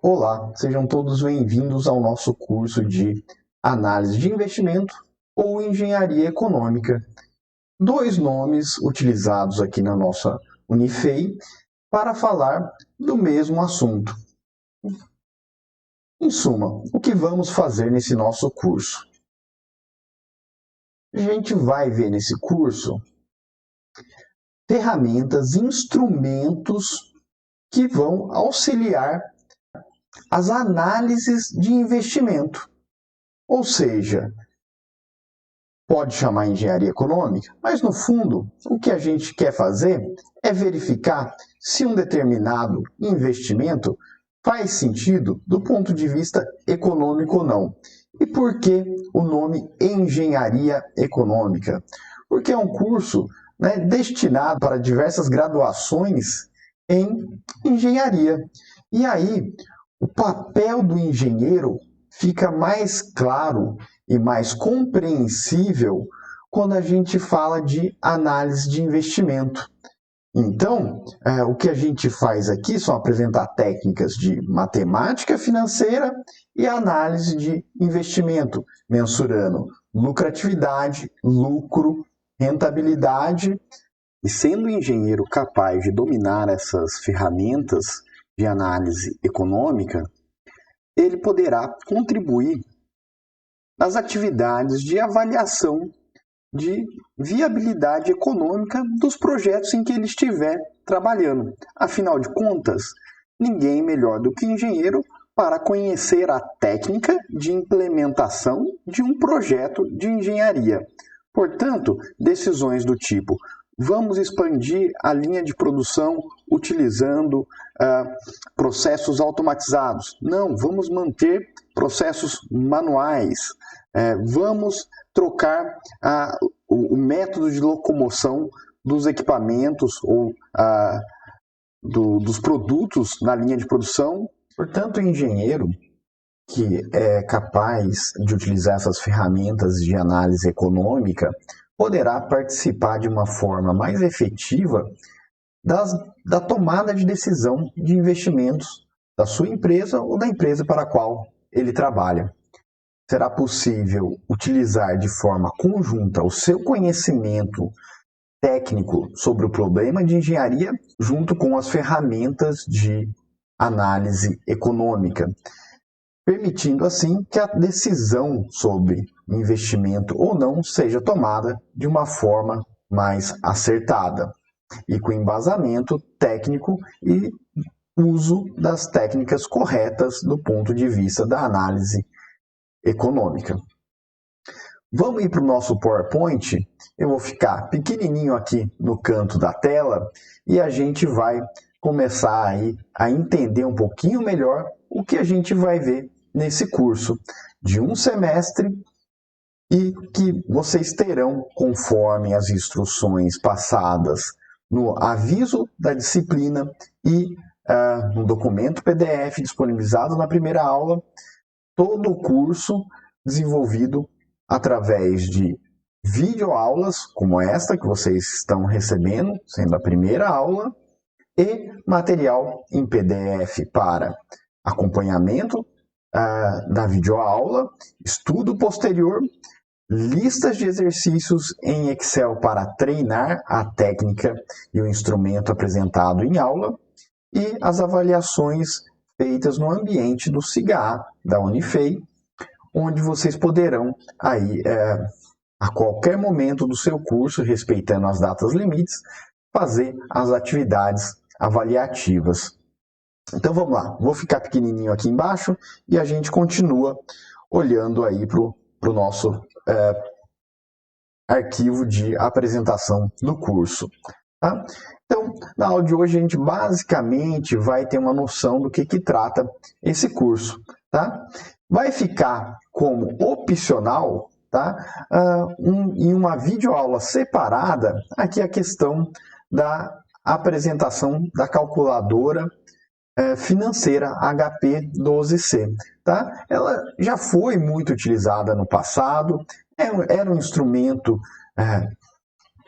Olá, sejam todos bem-vindos ao nosso curso de Análise de Investimento ou Engenharia Econômica. Dois nomes utilizados aqui na nossa Unifei para falar do mesmo assunto. Em suma, o que vamos fazer nesse nosso curso? A gente vai ver nesse curso ferramentas, instrumentos que vão auxiliar as análises de investimento. Ou seja, pode chamar engenharia econômica, mas no fundo, o que a gente quer fazer é verificar se um determinado investimento faz sentido do ponto de vista econômico ou não. E por que o nome engenharia econômica? Porque é um curso destinado para diversas graduações em engenharia. E aí, o papel do engenheiro fica mais claro e mais compreensível quando a gente fala de análise de investimento. Então, o que a gente faz aqui são apresentar técnicas de matemática financeira e análise de investimento, mensurando lucratividade, lucro, rentabilidade. E sendo o engenheiro capaz de dominar essas ferramentas de análise econômica, ele poderá contribuir nas atividades de avaliação de viabilidade econômica dos projetos em que ele estiver trabalhando. Afinal de contas, ninguém melhor do que o engenheiro para conhecer a técnica de implementação de um projeto de engenharia. Portanto, decisões do tipo: vamos expandir a linha de produção utilizando processos automatizados. Não, vamos manter processos manuais. Vamos trocar o método de locomoção dos equipamentos ou dos produtos na linha de produção. Portanto, o engenheiro que é capaz de utilizar essas ferramentas de análise econômica poderá participar de uma forma mais efetiva da tomada de decisão de investimentos da sua empresa ou da empresa para a qual ele trabalha. Será possível utilizar de forma conjunta o seu conhecimento técnico sobre o problema de engenharia junto com as ferramentas de análise econômica, permitindo assim que a decisão sobre investimento ou não seja tomada de uma forma mais acertada e com embasamento técnico e uso das técnicas corretas do ponto de vista da análise econômica. Vamos ir para o nosso PowerPoint. Eu vou ficar pequenininho aqui no canto da tela e a gente vai começar aí a entender um pouquinho melhor o que a gente vai ver nesse curso de um semestre e que vocês terão, conforme as instruções passadas no aviso da disciplina e no documento PDF disponibilizado na primeira aula, todo o curso desenvolvido através de videoaulas como esta que vocês estão recebendo, sendo a primeira aula, e material em PDF para acompanhamento da videoaula, estudo posterior, listas de exercícios em Excel para treinar a técnica e o instrumento apresentado em aula e as avaliações feitas no ambiente do SIGA da Unifei, onde vocês poderão aí, a qualquer momento do seu curso, respeitando as datas limites, fazer as atividades avaliativas. Então vamos lá, vou ficar pequenininho aqui embaixo e a gente continua olhando aí para o nosso arquivo de apresentação do curso. Tá? Então, na aula de hoje a gente basicamente vai ter uma noção do que trata esse curso. Tá? Vai ficar como opcional, tá? Em uma videoaula separada, aqui a questão da apresentação da calculadora financeira HP 12C. Tá? Ela já foi muito utilizada no passado, era um instrumento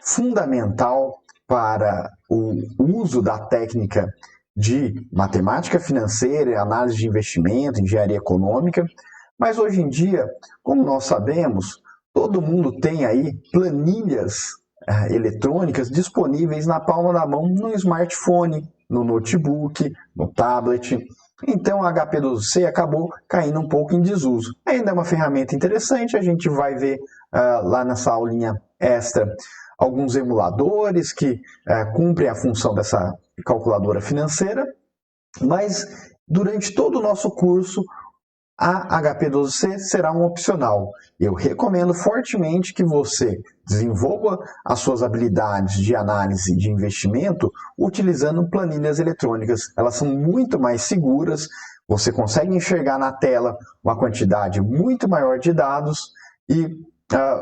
fundamental para o uso da técnica de matemática financeira, análise de investimento, engenharia econômica, mas hoje em dia, como nós sabemos, todo mundo tem aí planilhas eletrônicas disponíveis na palma da mão no smartphone, no notebook, no tablet. Então a HP12C acabou caindo um pouco em desuso. Ainda é uma ferramenta interessante, a gente vai ver lá nessa aulinha extra alguns emuladores que cumprem a função dessa calculadora financeira, mas durante todo o nosso curso a HP12C será um opcional. Eu recomendo fortemente que você desenvolva as suas habilidades de análise de investimento utilizando planilhas eletrônicas. Elas são muito mais seguras, você consegue enxergar na tela uma quantidade muito maior de dados e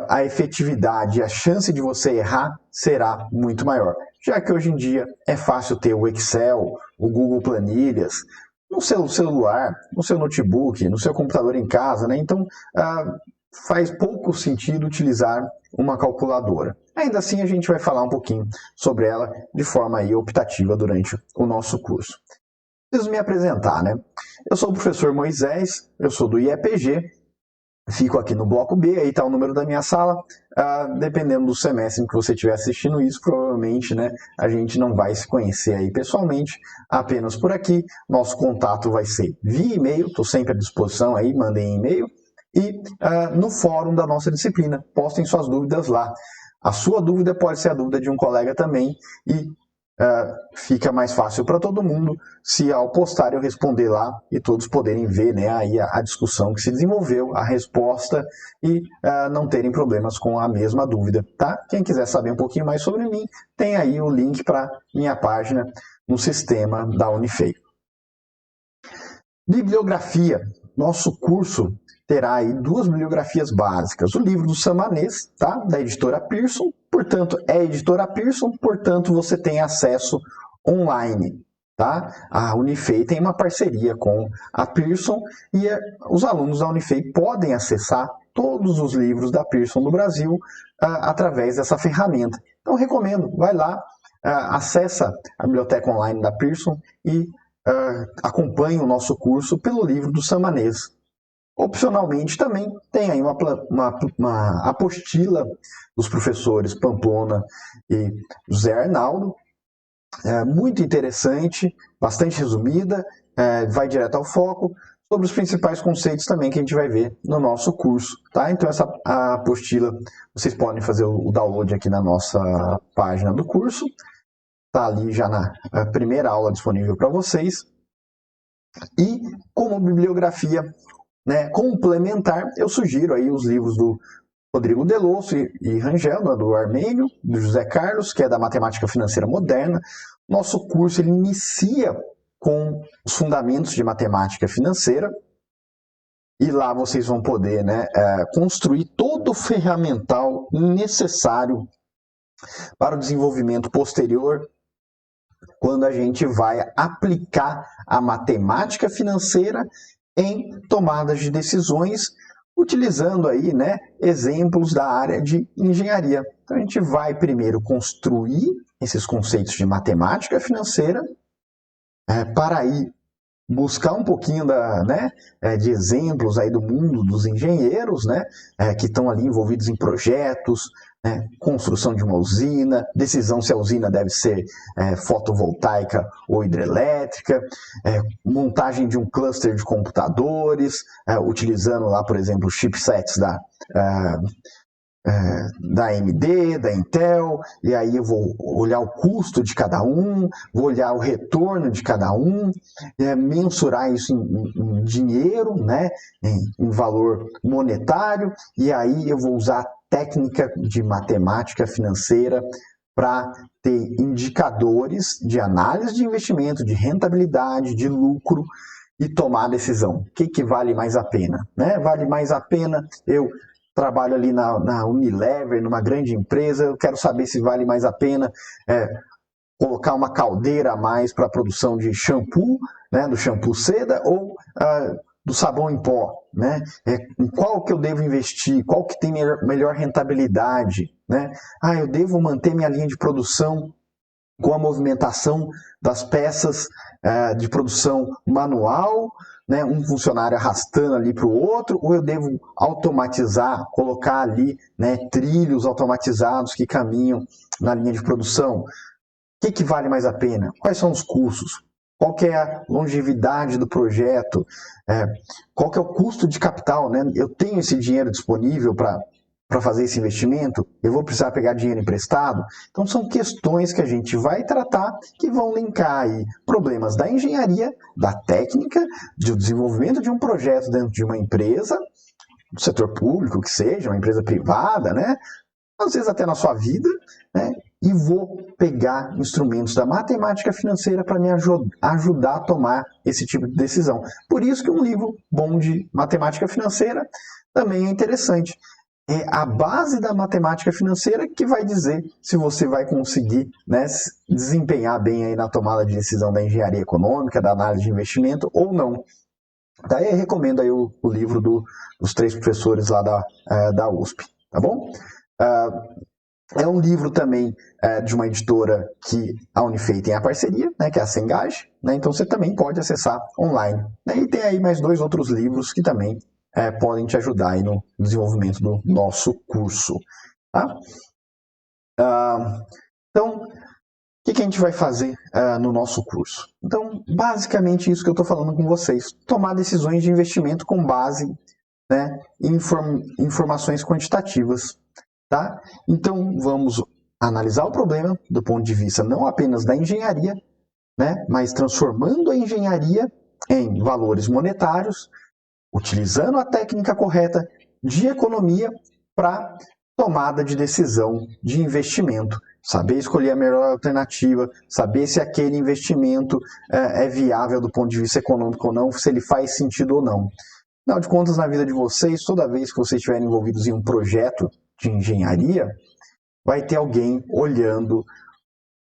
a efetividade, a chance de você errar será muito maior. Já que hoje em dia é fácil ter o Excel, o Google Planilhas, no seu celular, no seu notebook, no seu computador em casa, né? Então faz pouco sentido utilizar uma calculadora. Ainda assim, a gente vai falar um pouquinho sobre ela de forma aí optativa durante o nosso curso. Preciso me apresentar, né? Eu sou o professor Moisés, eu sou do IEPG, fico aqui no bloco B, aí está o número da minha sala. Dependendo do semestre em que você estiver assistindo isso, provavelmente, né, a gente não vai se conhecer aí pessoalmente, apenas por aqui. Nosso contato vai ser via e-mail, estou sempre à disposição aí, mandem e-mail. E no fórum da nossa disciplina, postem suas dúvidas lá. A sua dúvida pode ser a dúvida de um colega também e fica mais fácil para todo mundo se ao postar eu responder lá e todos poderem ver, né, aí a discussão que se desenvolveu, a resposta e não terem problemas com a mesma dúvida, tá? Quem quiser saber um pouquinho mais sobre mim, tem aí o link para minha página no sistema da Unifei. Bibliografia. Nosso curso terá aí 2 bibliografias básicas. O livro do Samanês, tá? Da editora Pearson. Portanto, é editora Pearson, portanto, você tem acesso online. Tá? A Unifei tem uma parceria com a Pearson e os alunos da Unifei podem acessar todos os livros da Pearson do Brasil através dessa ferramenta. Então, recomendo, vai lá, acessa a biblioteca online da Pearson e acompanhe o nosso curso pelo livro do Samanês. Opcionalmente, também tem aí uma apostila dos professores Pamplona e José Arnaldo, muito interessante, bastante resumida, vai direto ao foco, sobre os principais conceitos também que a gente vai ver no nosso curso. Tá? Então, essa apostila, vocês podem fazer o download aqui na nossa página do curso, está ali já na primeira aula disponível para vocês. E como bibliografia, né, complementar, eu sugiro aí os livros do Rodrigo Delosso e Rangel, do Armênio, do José Carlos, que é da Matemática Financeira Moderna. Nosso curso ele inicia com os fundamentos de matemática financeira e lá vocês vão poder, né, construir todo o ferramental necessário para o desenvolvimento posterior quando a gente vai aplicar a matemática financeira em tomadas de decisões, utilizando aí, né, exemplos da área de engenharia. Então, a gente vai primeiro construir esses conceitos de matemática financeira, para aí buscar um pouquinho de exemplos aí do mundo dos engenheiros, né, que estão ali envolvidos em projetos, construção de uma usina, decisão se a usina deve ser fotovoltaica ou hidrelétrica, montagem de um cluster de computadores, utilizando lá, por exemplo, chipsets da AMD, da Intel, e aí eu vou olhar o custo de cada um, vou olhar o retorno de cada um, mensurar isso em dinheiro, né, em valor monetário, e aí eu vou usar técnica de matemática financeira para ter indicadores de análise de investimento, de rentabilidade, de lucro e tomar a decisão. O que vale mais a pena? Né? Vale mais a pena eu trabalho ali na Unilever, numa grande empresa, eu quero saber se vale mais a pena colocar uma caldeira a mais para a produção de shampoo, né, do shampoo seda, ou do sabão em pó, né? Em qual que eu devo investir, qual que tem melhor rentabilidade, né? Eu devo manter minha linha de produção com a movimentação das peças de produção manual, né, um funcionário arrastando ali para o outro, ou eu devo automatizar, colocar ali, né, trilhos automatizados que caminham na linha de produção? O que vale mais a pena? Quais são os custos? Qual que é a longevidade do projeto? Qual que é o custo de capital? Né? Eu tenho esse dinheiro disponível para fazer esse investimento? Eu vou precisar pegar dinheiro emprestado? Então são questões que a gente vai tratar que vão linkar aí problemas da engenharia, da técnica, do desenvolvimento de um projeto dentro de uma empresa, do setor público que seja, uma empresa privada, né? Às vezes até na sua vida, né? E vou pegar instrumentos da matemática financeira para me ajudar a tomar esse tipo de decisão. Por isso que um livro bom de matemática financeira também é interessante. É a base da matemática financeira que vai dizer se você vai conseguir, né, desempenhar bem aí na tomada de decisão da engenharia econômica, da análise de investimento ou não. Daí eu recomendo aí o livro dos 3 professores lá da USP, tá bom? É um livro também de uma editora que a Unifei tem a parceria, né, que é a Cengage, né, então você também pode acessar online. Né, e tem aí mais 2 outros livros que também podem te ajudar aí no desenvolvimento do nosso curso. Tá? Então, o que a gente vai fazer no nosso curso? Então, basicamente isso que eu estou falando com vocês. Tomar decisões de investimento com base, né, em informações quantitativas. Tá? Então, vamos analisar o problema do ponto de vista não apenas da engenharia, né, mas transformando a engenharia em valores monetários, utilizando a técnica correta de economia para tomada de decisão de investimento. Saber escolher a melhor alternativa, saber se aquele investimento é viável do ponto de vista econômico ou não, se ele faz sentido ou não. Afinal de contas, na vida de vocês, toda vez que vocês estiverem envolvidos em um projeto de engenharia, vai ter alguém olhando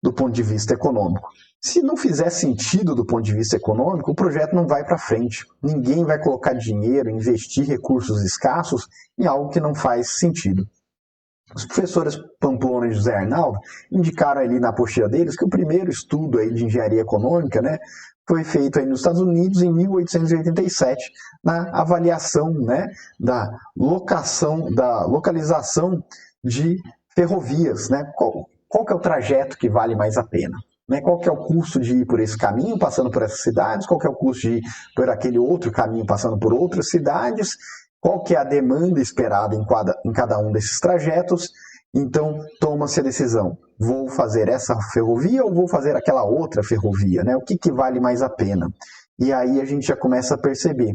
do ponto de vista econômico. Se não fizer sentido do ponto de vista econômico, o projeto não vai para frente. Ninguém vai colocar dinheiro, investir recursos escassos em algo que não faz sentido. Os professores Pamplona e José Arnaldo indicaram ali na apostila deles que o primeiro estudo aí de engenharia econômica, né, foi feito aí nos Estados Unidos em 1887, na avaliação, né, da localização de ferrovias, né, qual que é o trajeto que vale mais a pena. Né, qual que é o custo de ir por esse caminho, passando por essas cidades, qual que é o custo de ir por aquele outro caminho, passando por outras cidades, qual que é a demanda esperada em cada um desses trajetos. Então, toma-se a decisão, vou fazer essa ferrovia ou vou fazer aquela outra ferrovia? Né? O que vale mais a pena? E aí a gente já começa a perceber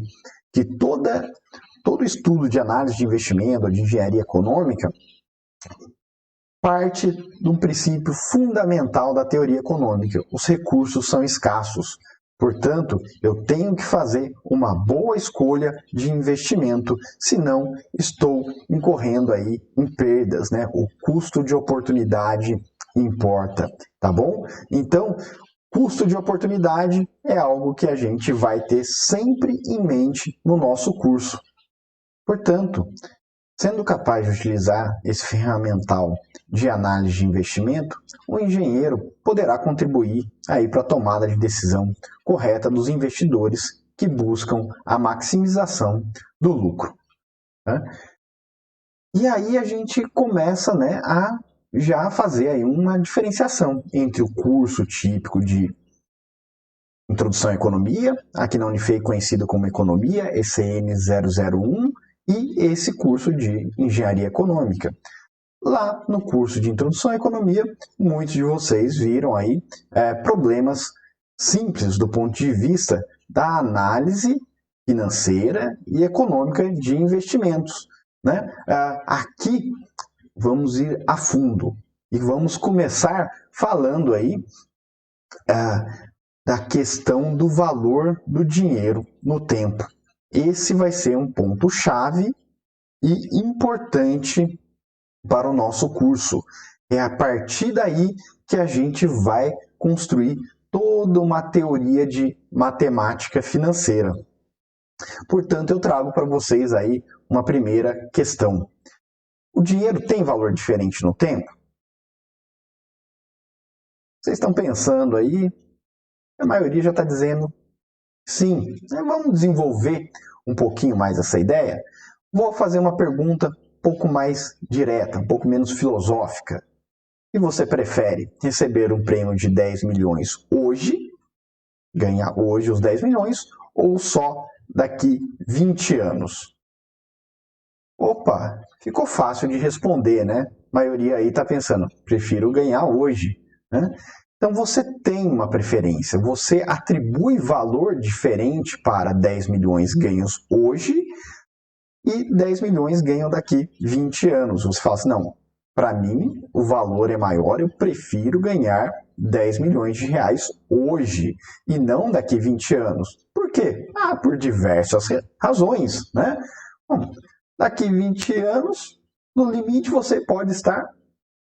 que todo estudo de análise de investimento, de engenharia econômica, parte de um princípio fundamental da teoria econômica. Os recursos são escassos. Portanto, eu tenho que fazer uma boa escolha de investimento, senão estou incorrendo aí em perdas, né? O custo de oportunidade importa, tá bom? Então, custo de oportunidade é algo que a gente vai ter sempre em mente no nosso curso. Portanto, sendo capaz de utilizar esse ferramental de análise de investimento, o engenheiro poderá contribuir aí para a tomada de decisão correta dos investidores que buscam a maximização do lucro. Né? E aí a gente começa, né, a já fazer aí uma diferenciação entre o curso típico de Introdução à Economia, aqui na Unifei conhecido como Economia, ECN 001, e esse curso de Engenharia Econômica. Lá no curso de Introdução à Economia, muitos de vocês viram aí problemas simples do ponto de vista da análise financeira e econômica de investimentos. Né? Aqui vamos ir a fundo e vamos começar falando aí da questão do valor do dinheiro no tempo. Esse vai ser um ponto-chave e importante para o nosso curso. É a partir daí que a gente vai construir toda uma teoria de matemática financeira. Portanto, eu trago para vocês aí uma primeira questão. O dinheiro tem valor diferente no tempo? vocês estão pensando aí, a maioria já está dizendo sim. Vamos desenvolver um pouquinho mais essa ideia? Vou fazer uma pergunta um pouco mais direta, um pouco menos filosófica. E você prefere receber um prêmio de 10 milhões hoje, ganhar hoje os 10 milhões, ou só daqui 20 anos? Opa, ficou fácil de responder, né? A maioria aí está pensando, prefiro ganhar hoje, né? Então você tem uma preferência, você atribui valor diferente para 10 milhões ganhos hoje e 10 milhões ganham daqui 20 anos. Você fala assim, não, para mim o valor é maior, eu prefiro ganhar 10 milhões de reais hoje e não daqui 20 anos. Por quê? Por diversas razões, né? Bom, daqui 20 anos, no limite, você pode estar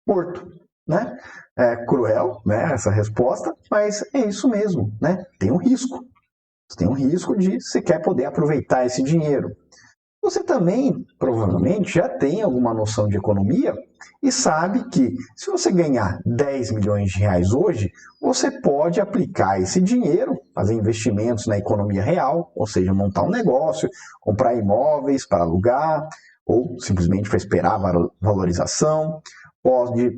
morto, né? É cruel, né, essa resposta, mas é isso mesmo, né? Tem um risco. Você tem um risco de sequer poder aproveitar esse dinheiro. Você também, provavelmente, já tem alguma noção de economia e sabe que se você ganhar 10 milhões de reais hoje, você pode aplicar esse dinheiro, fazer investimentos na economia real, ou seja, montar um negócio, comprar imóveis para alugar, ou simplesmente para esperar a valorização, pode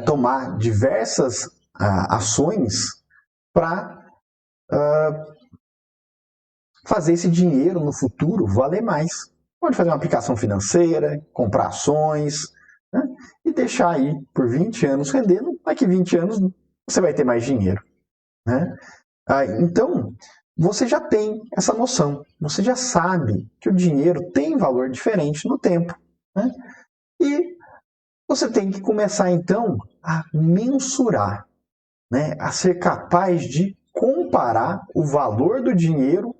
tomar diversas ações para fazer esse dinheiro no futuro valer mais. Pode fazer uma aplicação financeira, comprar ações, né? E deixar aí por 20 anos rendendo. Daqui 20 anos você vai ter mais dinheiro, né? Então, você já tem essa noção. Você já sabe que o dinheiro tem valor diferente no tempo, né? E você tem que começar, então, a mensurar, né? A ser capaz de comparar o valor do dinheiro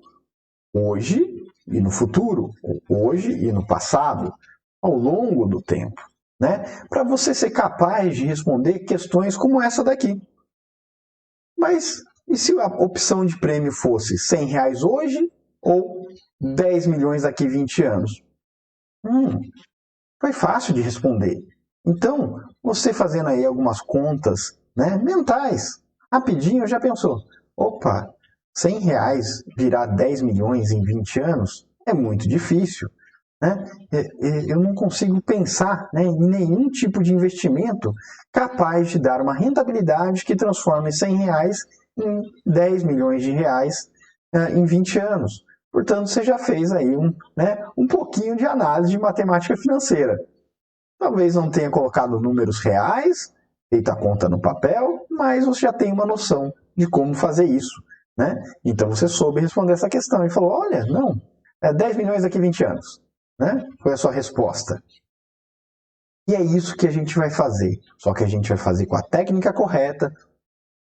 hoje e no futuro, hoje e no passado, ao longo do tempo, né? Para você ser capaz de responder questões como essa daqui. Mas e se a opção de prêmio fosse 100 reais hoje ou 10 milhões daqui 20 anos? Foi fácil de responder. Então, você fazendo aí algumas contas, né, mentais, rapidinho já pensou, opa, 100 reais virar 10 milhões em 20 anos é muito difícil. Né? Eu não consigo pensar, né, em nenhum tipo de investimento capaz de dar uma rentabilidade que transforme 100 reais em 10 milhões de reais em 20 anos. Portanto, você já fez aí um pouquinho de análise de matemática financeira. Talvez não tenha colocado números reais, feito a conta no papel, mas você já tem uma noção de como fazer isso. Né? Então você soube responder essa questão e falou, olha, não, 10 milhões daqui a 20 anos. Né? Foi a sua resposta. E é isso que a gente vai fazer. Só que a gente vai fazer com a técnica correta,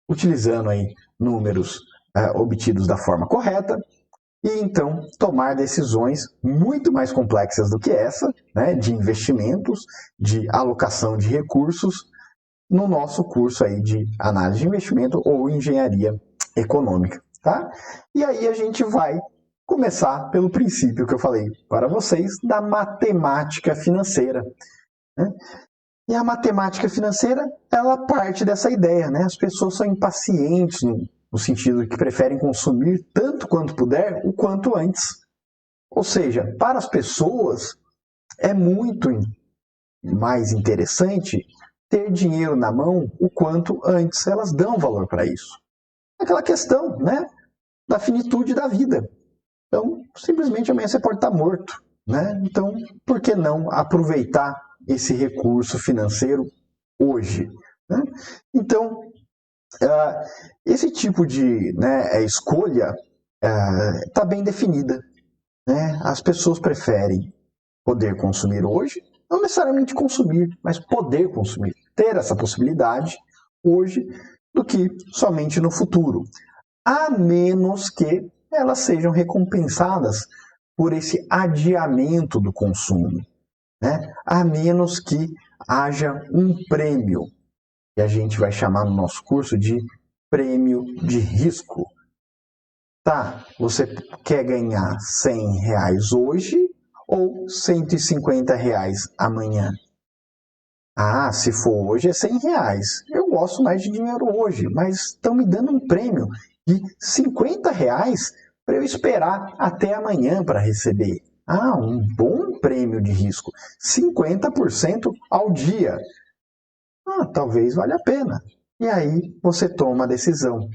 utilizando aí números obtidos da forma correta, e então tomar decisões muito mais complexas do que essa, né, de investimentos, de alocação de recursos, no nosso curso aí de análise de investimento ou engenharia econômica. Tá? E aí a gente vai começar pelo princípio que eu falei para vocês da matemática financeira. Né? E a matemática financeira, ela parte dessa ideia, né? As pessoas são impacientes no sentido de que preferem consumir tanto quanto puder, o quanto antes. Ou seja, para as pessoas é muito mais interessante ter dinheiro na mão o quanto antes. Elas dão valor para isso. Aquela questão, né, da finitude da vida. Então, simplesmente amanhã você pode estar morto, né? Então, por que não aproveitar esse recurso financeiro hoje? Né? Então, esse tipo de escolha está bem definida. Né? As pessoas preferem poder consumir hoje, não necessariamente consumir, mas poder consumir, ter essa possibilidade hoje do que somente no futuro. A menos que elas sejam recompensadas por esse adiamento do consumo, né? A menos que haja um prêmio, que a gente vai chamar no nosso curso de prêmio de risco. Tá, você quer ganhar 100 reais hoje ou 150 reais amanhã? Ah, se for hoje é R$ 100. Eu gosto mais de dinheiro hoje, mas estão me dando um prêmio de R$ 50 para eu esperar até amanhã para receber. Ah, um bom prêmio de risco, 50% ao dia. Ah, talvez valha a pena. E aí você toma a decisão.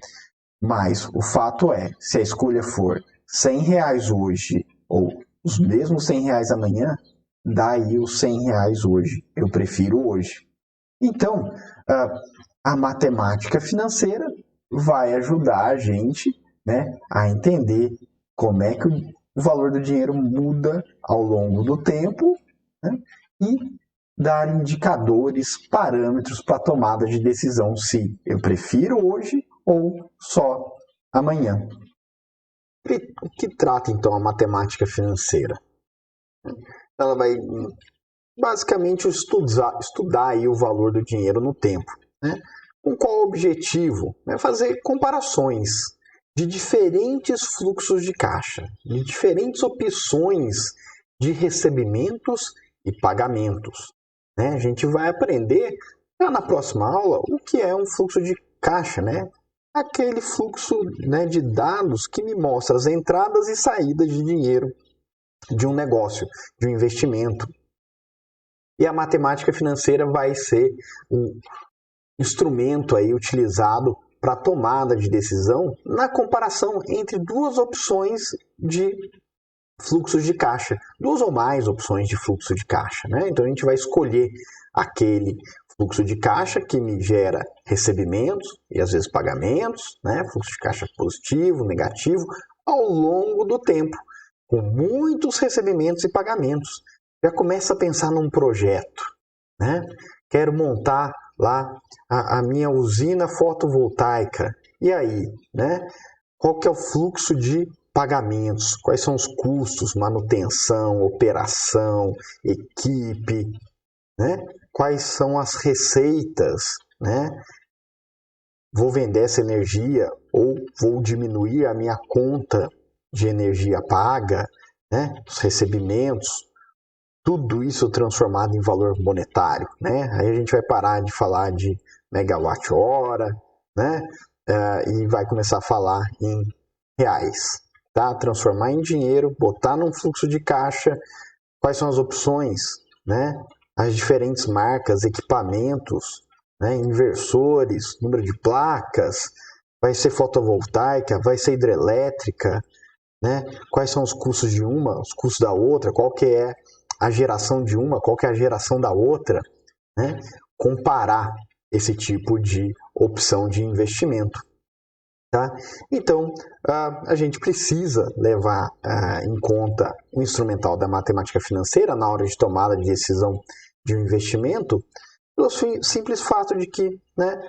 Mas o fato é, se a escolha for R$ 100 hoje ou os mesmos R$ 100 amanhã, dá aí os R$ 100 hoje. Eu prefiro hoje. Então, a matemática financeira vai ajudar a gente, né, a entender como é que o valor do dinheiro muda ao longo do tempo, né, e dar indicadores, parâmetros para tomada de decisão se eu prefiro hoje ou só amanhã. O que trata então a matemática financeira? Ela vai basicamente estudar aí o valor do dinheiro no tempo. Né? Com qual objetivo? Fazer comparações de diferentes fluxos de caixa, de diferentes opções de recebimentos e pagamentos. Né? A gente vai aprender na próxima aula o que é um fluxo de caixa, né? Aquele fluxo, né, de dados que me mostra as entradas e saídas de dinheiro de um negócio, de um investimento. E a matemática financeira vai ser um instrumento aí utilizado para tomada de decisão na comparação entre duas opções de fluxos de caixa, duas ou mais opções de fluxo de caixa. Né? Então a gente vai escolher aquele fluxo de caixa que me gera recebimentos e às vezes pagamentos, né? Fluxo de caixa positivo, negativo, ao longo do tempo, com muitos recebimentos e pagamentos. Já começa a pensar num projeto, né? Quero montar lá a minha usina fotovoltaica. E aí, né? Qual que é o fluxo de pagamentos? Quais são os custos, manutenção, operação, equipe, né? Quais são as receitas, né? Vou vender essa energia ou vou diminuir a minha conta de energia paga, né? Os recebimentos, tudo isso transformado em valor monetário, né? Aí a gente vai parar de falar de megawatt-hora, né? E vai começar a falar em reais, tá? Transformar em dinheiro, botar num fluxo de caixa, quais são as opções, né? As diferentes marcas, equipamentos, né? Inversores, número de placas, vai ser fotovoltaica, vai ser hidrelétrica, né? Quais são os custos de uma, os custos da outra, qual que é a geração de uma, qual que é a geração da outra, né? Comparar esse tipo de opção de investimento. Tá? Então, a gente precisa levar em conta o instrumental da matemática financeira na hora de tomada de decisão de um investimento, pelo simples fato de que, né,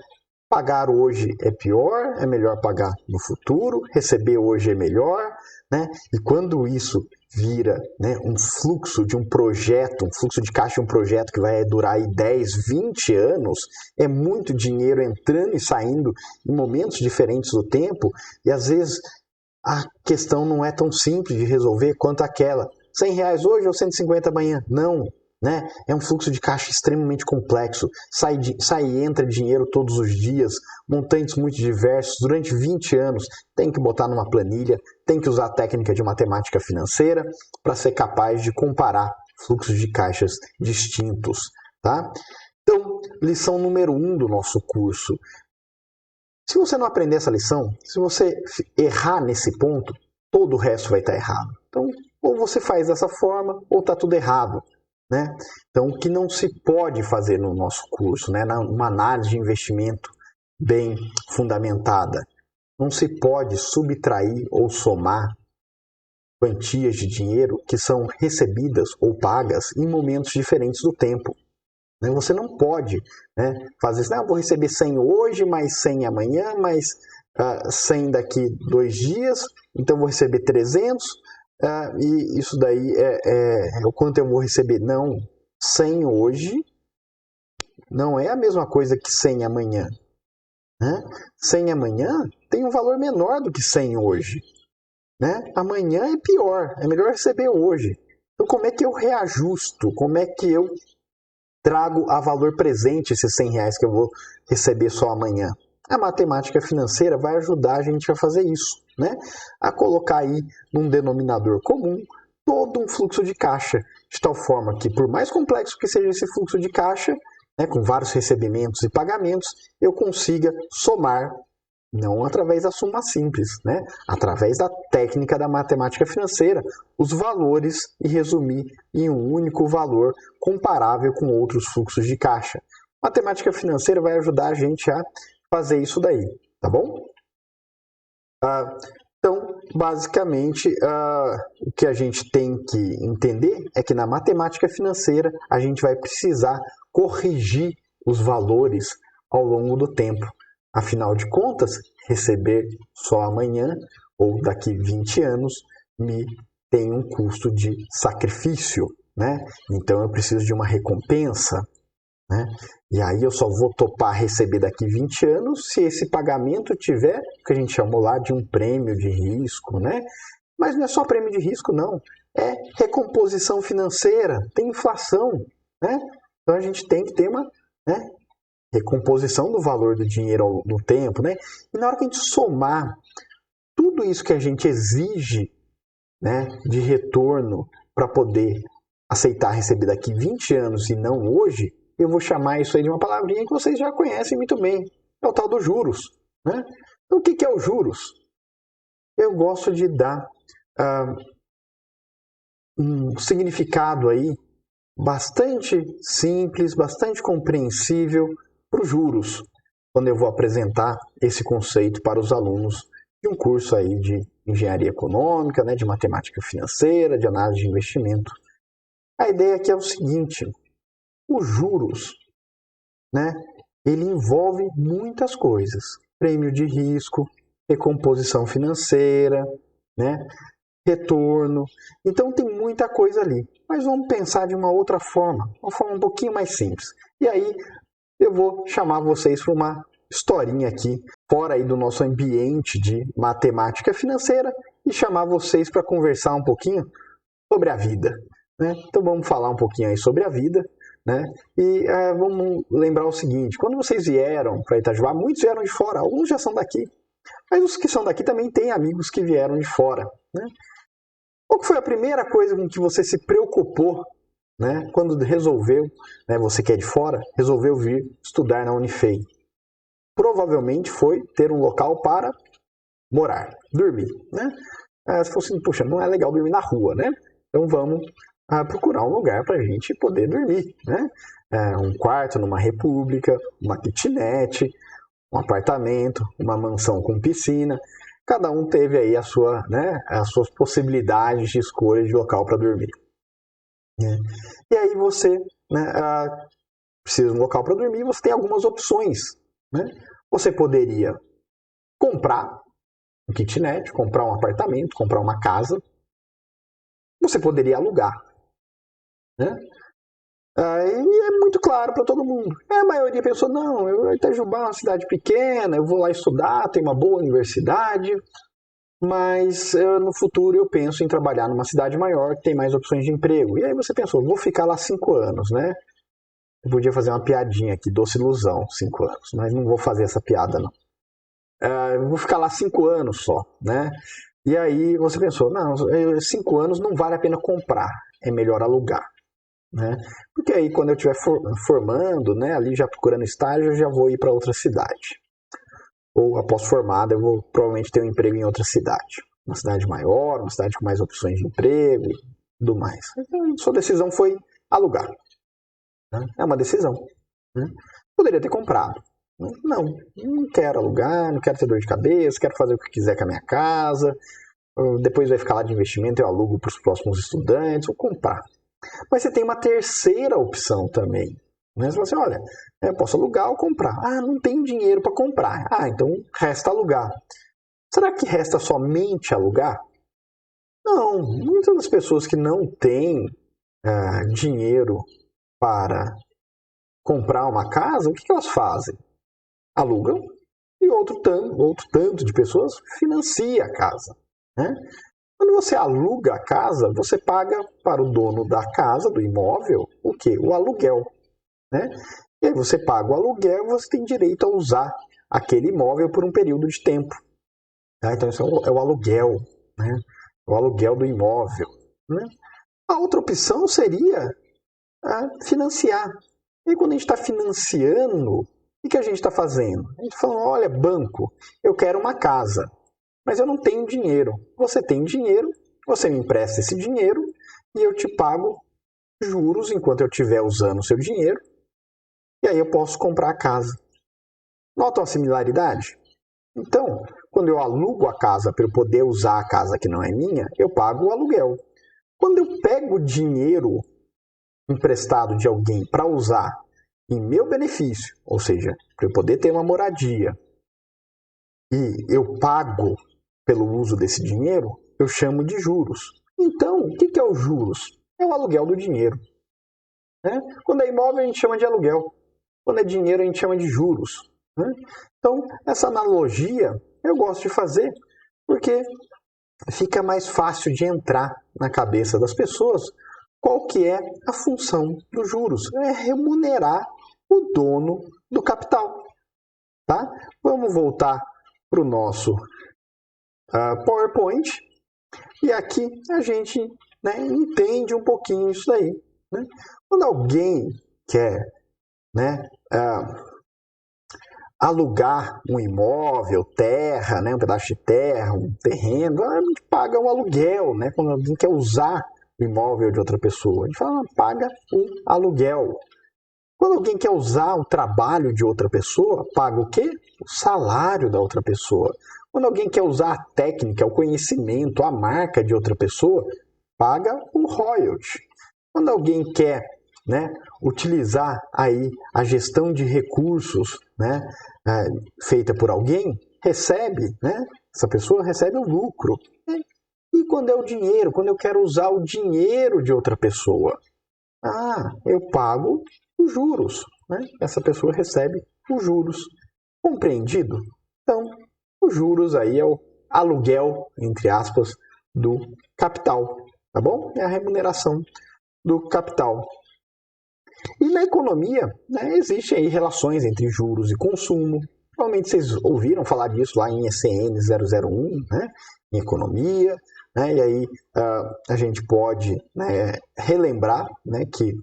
pagar hoje é pior, é melhor pagar no futuro, receber hoje é melhor, né? E quando isso vira, né, um fluxo de um projeto, um fluxo de caixa de um projeto que vai durar aí 10, 20 anos, é muito dinheiro entrando e saindo em momentos diferentes do tempo, e às vezes a questão não é tão simples de resolver quanto aquela. R$ 100 hoje ou 150 amanhã? Não. Né? É um fluxo de caixa extremamente complexo, sai e entra dinheiro todos os dias, montantes muito diversos, durante 20 anos, tem que botar numa planilha, tem que usar a técnica de matemática financeira para ser capaz de comparar fluxos de caixas distintos. Tá? Então, lição número 1 do nosso curso. Se você não aprender essa lição, se você errar nesse ponto, todo o resto vai estar errado. Então, ou você faz dessa forma, ou está tudo errado. Né? Então, o que não se pode fazer no nosso curso, né? Uma análise de investimento bem fundamentada, não se pode subtrair ou somar quantias de dinheiro que são recebidas ou pagas em momentos diferentes do tempo. Né? Você não pode, né, fazer assim, vou receber 100 hoje, mais 100 amanhã, mais 100 daqui 2 dias, então vou receber 300, e isso daí é o quanto eu vou receber. Não, 100 hoje não é a mesma coisa que 100 amanhã. Né? 100 amanhã tem um valor menor do que 100 hoje. Né? Amanhã é pior, é melhor receber hoje. Então como é que eu reajusto? Como é que eu trago a valor presente esses R$100 que eu vou receber só amanhã? A matemática financeira vai ajudar a gente a fazer isso, né? A colocar aí num denominador comum todo um fluxo de caixa, de tal forma que, por mais complexo que seja esse fluxo de caixa, né, com vários recebimentos e pagamentos, eu consiga somar, não através da soma simples, né, através da técnica da matemática financeira, os valores e resumir em um único valor comparável com outros fluxos de caixa. A matemática financeira vai ajudar a gente a fazer isso daí, tá bom? Então, basicamente, o que a gente tem que entender é que na matemática financeira a gente vai precisar corrigir os valores ao longo do tempo. Afinal de contas, receber só amanhã ou daqui 20 anos me tem um custo de sacrifício, né? Então eu preciso de uma recompensa, né? E aí eu só vou topar receber daqui 20 anos se esse pagamento tiver o que a gente chamou lá de um prêmio de risco, né? Mas não é só prêmio de risco, não. É recomposição financeira, tem inflação, né? Então a gente tem que ter uma, né, recomposição do valor do dinheiro no tempo, né? E na hora que a gente somar tudo isso que a gente exige, né, de retorno para poder aceitar receber daqui 20 anos e não hoje, eu vou chamar isso aí de uma palavrinha que vocês já conhecem muito bem. É o tal dos juros, né? Então, o que é os juros? Eu gosto de dar um significado aí bastante simples, bastante compreensível para os juros, quando eu vou apresentar esse conceito para os alunos de um curso aí de engenharia econômica, né, de matemática financeira, de análise de investimento. A ideia aqui é o seguinte: os juros, né, ele envolve muitas coisas. Prêmio de risco, recomposição financeira, né, retorno. Então tem muita coisa ali. Mas vamos pensar de uma outra forma, uma forma um pouquinho mais simples. E aí eu vou chamar vocês para uma historinha aqui, fora aí do nosso ambiente de matemática financeira, e chamar vocês para conversar um pouquinho sobre a vida, né? Então vamos falar um pouquinho aí sobre a vida, né? E vamos lembrar o seguinte: quando vocês vieram para Itajubá, muitos vieram de fora, alguns já são daqui, mas os que são daqui também têm amigos que vieram de fora, né? Qual que foi a primeira coisa com que você se preocupou, né, quando resolveu, né, você que é de fora, resolveu vir estudar na Unifei? Provavelmente foi ter um local para morar, dormir, né? Se fosse, puxa, não é legal dormir na rua, né? Então vamos procurar um lugar para a gente poder dormir, né? Um quarto numa república, uma kitnet, um apartamento, uma mansão com piscina. Cada um teve aí a sua, né, as suas possibilidades de escolha de local para dormir. E aí você, né, precisa de um local para dormir, você tem algumas opções, né? Você poderia comprar um kitnet, comprar um apartamento, comprar uma casa. Você poderia alugar, né? E é muito claro para todo mundo. A maioria pensou, não, Itajubá é uma cidade pequena, eu vou lá estudar, tem uma boa universidade, mas no futuro eu penso em trabalhar numa cidade maior que tem mais opções de emprego. E aí você pensou, vou ficar lá 5 anos, né? Eu podia fazer uma piadinha aqui, doce ilusão, 5 anos, mas não vou fazer essa piada, não. Eu vou ficar lá 5 anos só, né? E aí você pensou, não, 5 anos não vale a pena comprar, é melhor alugar, né? Porque aí quando eu estiver formando, né, ali já procurando estágio, eu já vou ir para outra cidade. Ou após formado, eu vou provavelmente ter um emprego em outra cidade. Uma cidade maior, uma cidade com mais opções de emprego e tudo mais. Então, sua decisão foi alugar. Né? É uma decisão. Né? Poderia ter comprado. Não quero alugar, não quero ter dor de cabeça, quero fazer o que quiser com a minha casa. Depois vai ficar lá de investimento, eu alugo para os próximos estudantes, vou comprar. Mas você tem uma terceira opção também. Né? Você fala assim, olha, eu posso alugar ou comprar. Não tenho dinheiro para comprar. Então resta alugar. Será que resta somente alugar? Não. Muitas das pessoas que não têm dinheiro para comprar uma casa, o que elas fazem? Alugam e outro tanto de pessoas financia a casa. Né? Quando você aluga a casa, você paga para o dono da casa, do imóvel, o quê? O aluguel. né? E aí você paga o aluguel e você tem direito a usar aquele imóvel por um período de tempo. Tá? Então isso é o aluguel, né? O aluguel do imóvel, né? A outra opção seria financiar. E quando a gente está financiando, o que a gente está fazendo? A gente está falando, olha, banco, eu quero uma casa, mas eu não tenho dinheiro. Você tem dinheiro, você me empresta esse dinheiro e eu te pago juros enquanto eu estiver usando o seu dinheiro, e aí eu posso comprar a casa. Notam a similaridade? Então, quando eu alugo a casa para eu poder usar a casa que não é minha, eu pago o aluguel. Quando eu pego dinheiro emprestado de alguém para usar em meu benefício, ou seja, para eu poder ter uma moradia, e eu pago pelo uso desse dinheiro, eu chamo de juros. Então, o que é os juros? É o aluguel do dinheiro. Né? Quando é imóvel, a gente chama de aluguel. Quando é dinheiro, a gente chama de juros. Né? Então, essa analogia eu gosto de fazer porque fica mais fácil de entrar na cabeça das pessoas qual que é a função dos juros. É remunerar o dono do capital. Tá? Vamos voltar para o nosso PowerPoint. E aqui a gente entende um pouquinho isso daí. Né? Quando alguém quer alugar um imóvel, terra, um pedaço de terra, um terreno, a gente paga um aluguel. Né? Quando alguém quer usar o imóvel de outra pessoa, a gente fala, paga um aluguel. Quando alguém quer usar o trabalho de outra pessoa, paga o quê? O salário da outra pessoa. Quando alguém quer usar a técnica, o conhecimento, a marca de outra pessoa, paga o royalty. Quando alguém quer utilizar aí a gestão de recursos feita por alguém, recebe, essa pessoa recebe o lucro. E quando é o dinheiro, quando eu quero usar o dinheiro de outra pessoa, eu pago os juros. Essa pessoa recebe os juros. Compreendido? Então, os juros aí é o aluguel, entre aspas, do capital, tá bom? É a remuneração do capital. E na economia, existem aí relações entre juros e consumo. Provavelmente vocês ouviram falar disso lá em ECN 001, em economia. E aí a gente pode relembrar que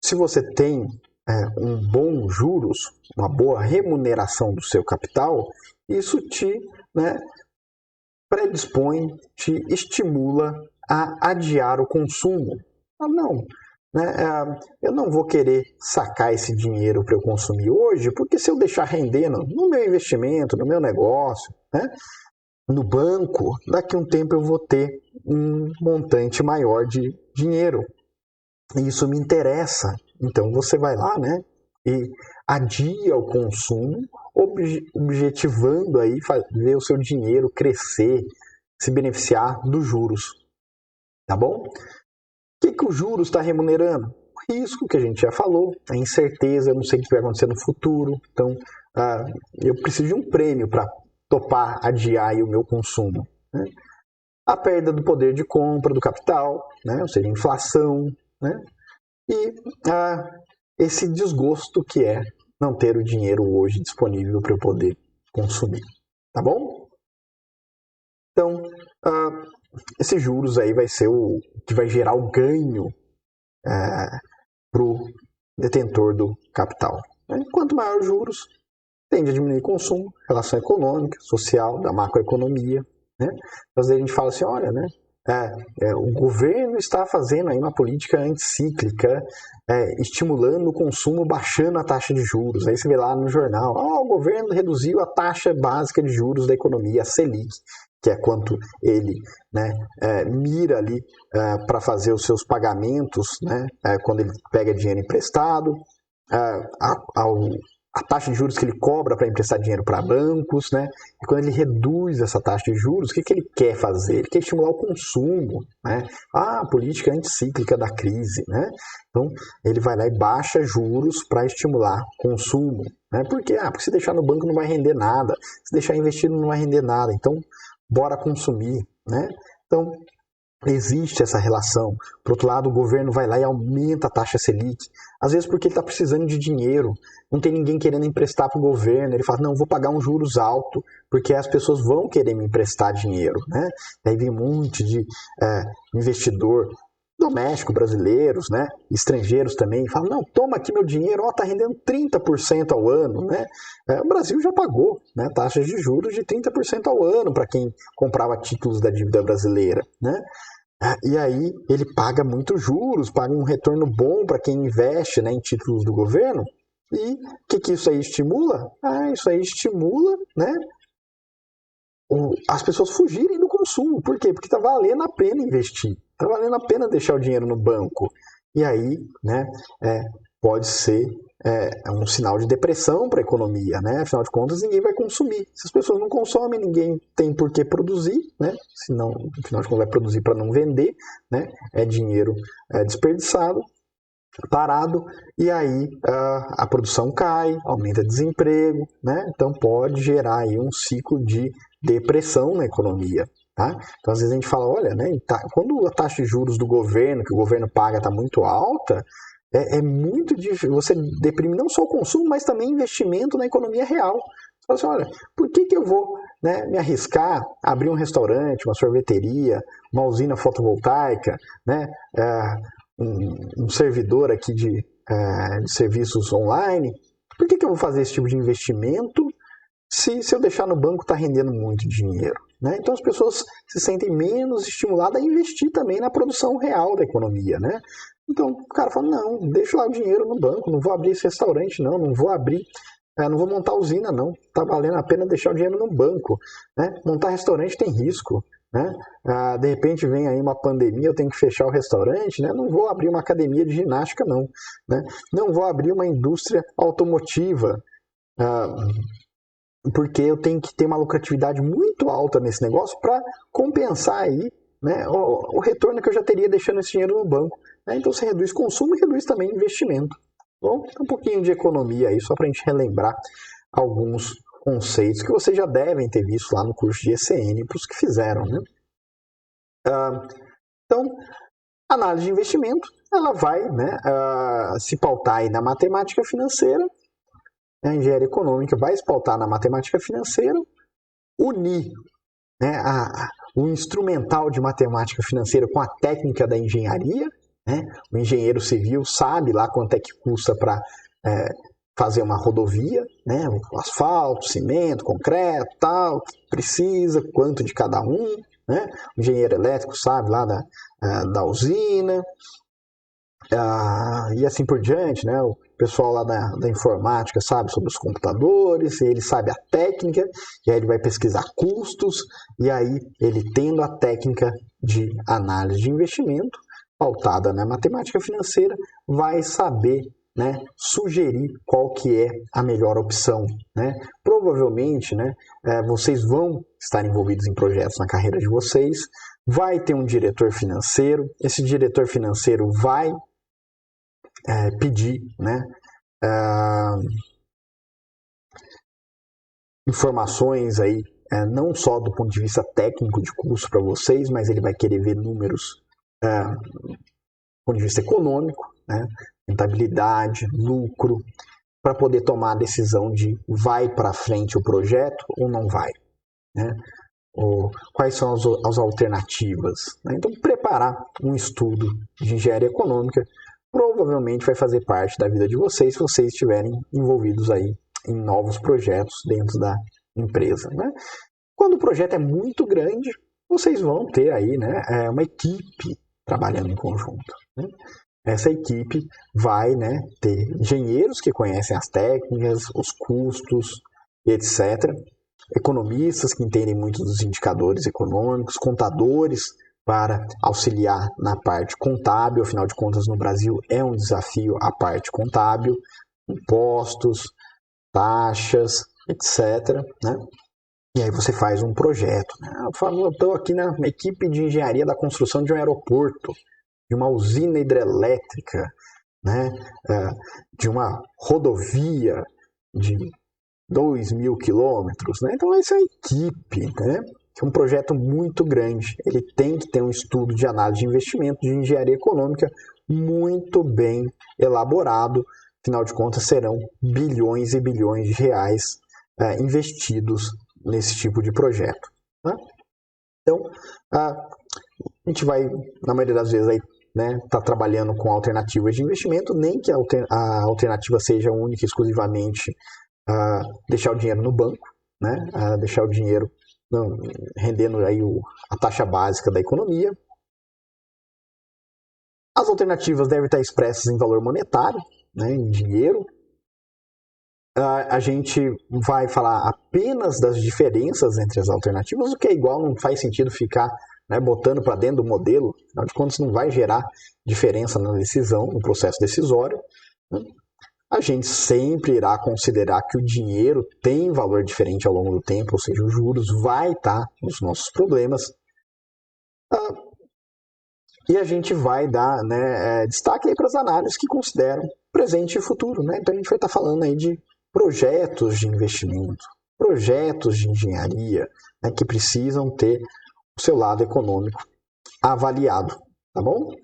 se você tem um bom juros, uma boa remuneração do seu capital, isso te predispõe, te estimula a adiar o consumo. Não, eu não vou querer sacar esse dinheiro para eu consumir hoje, porque se eu deixar rendendo no meu investimento, no meu negócio, no banco, daqui a um tempo eu vou ter um montante maior de dinheiro. E isso me interessa. Então você vai lá, e adia o consumo, objetivando aí ver o seu dinheiro crescer, se beneficiar dos juros. Tá bom? O que o juros está remunerando? O risco, que a gente já falou, a incerteza, eu não sei o que vai acontecer no futuro. Então, eu preciso de um prêmio para topar, adiar aí o meu consumo. A perda do poder de compra do capital, ou seja, a inflação, e esse desgosto que é não ter o dinheiro hoje disponível para eu poder consumir. Tá bom? Então, esses juros aí vai ser o que vai gerar o ganho para o detentor do capital. Quanto maior os juros, tende a diminuir o consumo, relação econômica, social, da macroeconomia. Às vezes a gente fala assim, olha, o governo está fazendo aí uma política anticíclica, estimulando o consumo, baixando a taxa de juros. Aí você vê lá no jornal, o governo reduziu a taxa básica de juros da economia, a Selic, que é quanto ele mira ali para fazer os seus pagamentos, quando ele pega dinheiro emprestado, a taxa de juros que ele cobra para emprestar dinheiro para bancos, e quando ele reduz essa taxa de juros, o que ele quer fazer? Ele quer estimular o consumo, a política anticíclica da crise, Então, ele vai lá e baixa juros para estimular consumo, Por quê? Porque se deixar no banco não vai render nada, se deixar investido não vai render nada, então, bora consumir, Então, existe essa relação. Por outro lado, o governo vai lá e aumenta a taxa Selic, às vezes porque ele está precisando de dinheiro, não tem ninguém querendo emprestar para o governo, ele fala, não, vou pagar um juros alto, porque as pessoas vão querer me emprestar dinheiro, né? Daí vem um monte de investidor doméstico, brasileiros, né, estrangeiros também, falam, não, toma aqui meu dinheiro, ó, tá rendendo 30% ao ano, né? O Brasil já pagou, né, taxas de juros de 30% ao ano para quem comprava títulos da dívida brasileira, né? E aí ele paga muitos juros, paga um retorno bom para quem investe, né, em títulos do governo. E o que isso aí estimula? Isso aí estimula, né, as pessoas fugirem do consumo. Por quê? Porque está valendo a pena investir, está valendo a pena deixar o dinheiro no banco. E aí, né, pode ser um sinal de depressão para a economia, né? Afinal de contas, ninguém vai consumir. Se as pessoas não consomem, ninguém tem por que produzir, né? Senão, afinal de contas, vai produzir para não vender, né? É dinheiro desperdiçado, parado, e aí a produção cai, aumenta o desemprego, né? Então pode gerar aí um ciclo de depressão na economia. Tá? Então às vezes a gente fala, olha, né, quando a taxa de juros do governo, que o governo paga, está muito alta, é muito difícil, você deprime não só o consumo, mas também investimento na economia real. Você fala assim, olha, por que eu vou, né, me arriscar a abrir um restaurante, uma sorveteria, uma usina fotovoltaica, né, um servidor aqui de serviços online? Por que eu vou fazer esse tipo de investimento se eu deixar no banco está rendendo muito dinheiro? Né? Então as pessoas se sentem menos estimuladas a investir também na produção real da economia. Né? Então o cara fala, não, deixa lá o dinheiro no banco, não vou abrir esse restaurante, não vou abrir, não vou montar usina, não. Está valendo a pena deixar o dinheiro no banco. Né? Montar restaurante tem risco. Né? De repente vem aí uma pandemia, eu tenho que fechar o restaurante, né? Não vou abrir uma academia de ginástica, não. Né? Não vou abrir uma indústria automotiva, porque eu tenho que ter uma lucratividade muito alta nesse negócio para compensar aí, né, o retorno que eu já teria deixando esse dinheiro no banco. Né? Então você reduz consumo e reduz também investimento. Bom, um pouquinho de economia aí, só para a gente relembrar alguns conceitos que vocês já devem ter visto lá no curso de ECN para os que fizeram. Né? Então, análise de investimento, ela vai, né, se pautar aí na matemática financeira. A engenharia econômica vai se pautar na matemática financeira, unir, né, o instrumental de matemática financeira com a técnica da engenharia. Né? O engenheiro civil sabe lá quanto é que custa para fazer uma rodovia, né? O asfalto, cimento, concreto, tal, precisa, quanto de cada um. Né? O engenheiro elétrico sabe lá da usina, e assim por diante, né? O pessoal lá da informática sabe sobre os computadores, ele sabe a técnica, e aí ele vai pesquisar custos, e aí ele tendo a técnica de análise de investimento, pautada na matemática financeira, vai saber, né, sugerir qual que é a melhor opção. Né? Provavelmente, né, vocês vão estar envolvidos em projetos na carreira de vocês, vai ter um diretor financeiro, esse diretor financeiro vai pedir, né, informações aí, não só do ponto de vista técnico de custo para vocês, mas ele vai querer ver números do ponto de vista econômico, né, rentabilidade, lucro, para poder tomar a decisão de vai para frente o projeto ou não vai. Né? Ou quais são as alternativas. Né? Então, preparar um estudo de engenharia econômica provavelmente vai fazer parte da vida de vocês se vocês estiverem envolvidos aí em novos projetos dentro da empresa. Né? Quando o projeto é muito grande, vocês vão ter aí, né, uma equipe trabalhando em conjunto. Né? Essa equipe vai, né, ter engenheiros que conhecem as técnicas, os custos, etc. Economistas que entendem muito dos indicadores econômicos, contadores para auxiliar na parte contábil, afinal de contas no Brasil é um desafio a parte contábil, impostos, taxas, etc. Né? E aí você faz um projeto. Né? Eu estou aqui na equipe de engenharia da construção de um aeroporto, de uma usina hidrelétrica, né? De uma rodovia de 2.000 quilômetros. Né? Então essa é a equipe. Né? que é um projeto muito grande. Ele tem que ter um estudo de análise de investimento, de engenharia econômica muito bem elaborado. Afinal de contas, serão bilhões e bilhões de reais investidos nesse tipo de projeto. Né? Então, a gente vai, na maioria das vezes, aí, né, tá trabalhando com alternativas de investimento, nem que a alternativa seja única e exclusivamente deixar o dinheiro no banco, né, deixar o dinheiro rendendo aí a taxa básica da economia. As alternativas devem estar expressas em valor monetário, né, em dinheiro. A gente vai falar apenas das diferenças entre as alternativas, o que é igual, não faz sentido ficar, né, botando para dentro do modelo, afinal de contas não vai gerar diferença na decisão, no processo decisório. Né? A gente sempre irá considerar que o dinheiro tem valor diferente ao longo do tempo, ou seja, os juros vai estar nos nossos problemas. E a gente vai dar, né, destaque para as análises que consideram presente e futuro. Né? Então a gente vai estar falando aí de projetos de investimento, projetos de engenharia, né, que precisam ter o seu lado econômico avaliado, tá bom?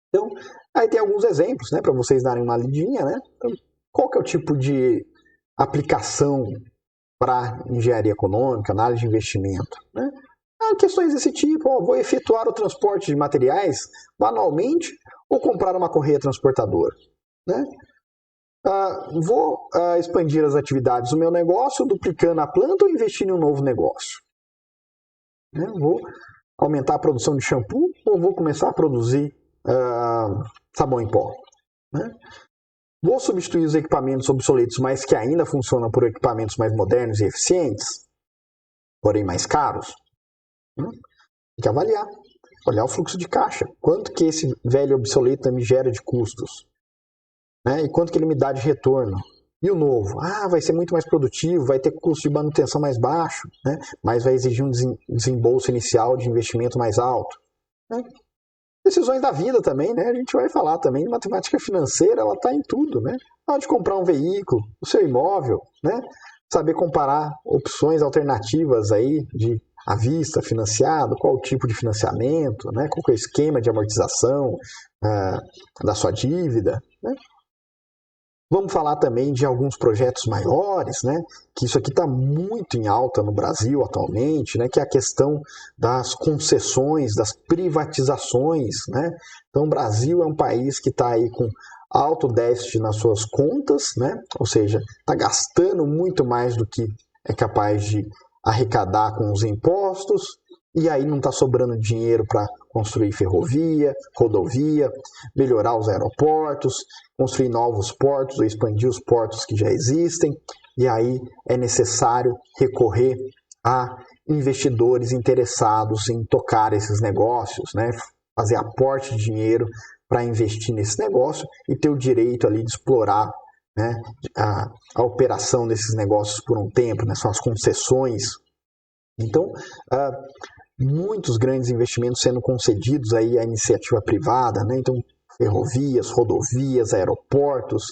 Então, aí tem alguns exemplos, né, para vocês darem uma lidinha, né? Então, qual que é o tipo de aplicação para engenharia econômica, análise de investimento, né? Questões desse tipo, vou efetuar o transporte de materiais manualmente ou comprar uma correia transportadora, né? Vou expandir as atividades do meu negócio, duplicando a planta ou investir em um novo negócio? Né? Vou aumentar a produção de shampoo ou vou começar a produzir sabão em pó? Né? Vou substituir os equipamentos obsoletos, mas que ainda funcionam, por equipamentos mais modernos e eficientes, porém mais caros? Tem que avaliar, olhar o fluxo de caixa. Quanto que esse velho obsoleto me gera de custos? Né? E quanto que ele me dá de retorno? E o novo? Vai ser muito mais produtivo, vai ter custo de manutenção mais baixo, né? Mas vai exigir um desembolso inicial de investimento mais alto. Né? Decisões da vida também, né? A gente vai falar também, matemática financeira, ela está em tudo, né? Na hora de comprar um veículo, o seu imóvel, né? Saber comparar opções alternativas aí de à vista, financiado, qual o tipo de financiamento, né? Qual que é o esquema de amortização da sua dívida, né? Vamos falar também de alguns projetos maiores, né? Que isso aqui está muito em alta no Brasil atualmente, né? Que é a questão das concessões, das privatizações, né? Então o Brasil é um país que está aí com alto déficit nas suas contas, né? Ou seja, está gastando muito mais do que é capaz de arrecadar com os impostos, e aí não está sobrando dinheiro para construir ferrovia, rodovia, melhorar os aeroportos, construir novos portos ou expandir os portos que já existem, e aí é necessário recorrer a investidores interessados em tocar esses negócios, né? Fazer aporte de dinheiro para investir nesse negócio e ter o direito ali de explorar, né, a operação desses negócios por um tempo, né, são as concessões. Então, muitos grandes investimentos sendo concedidos aí à iniciativa privada, né? Então, ferrovias, rodovias, aeroportos,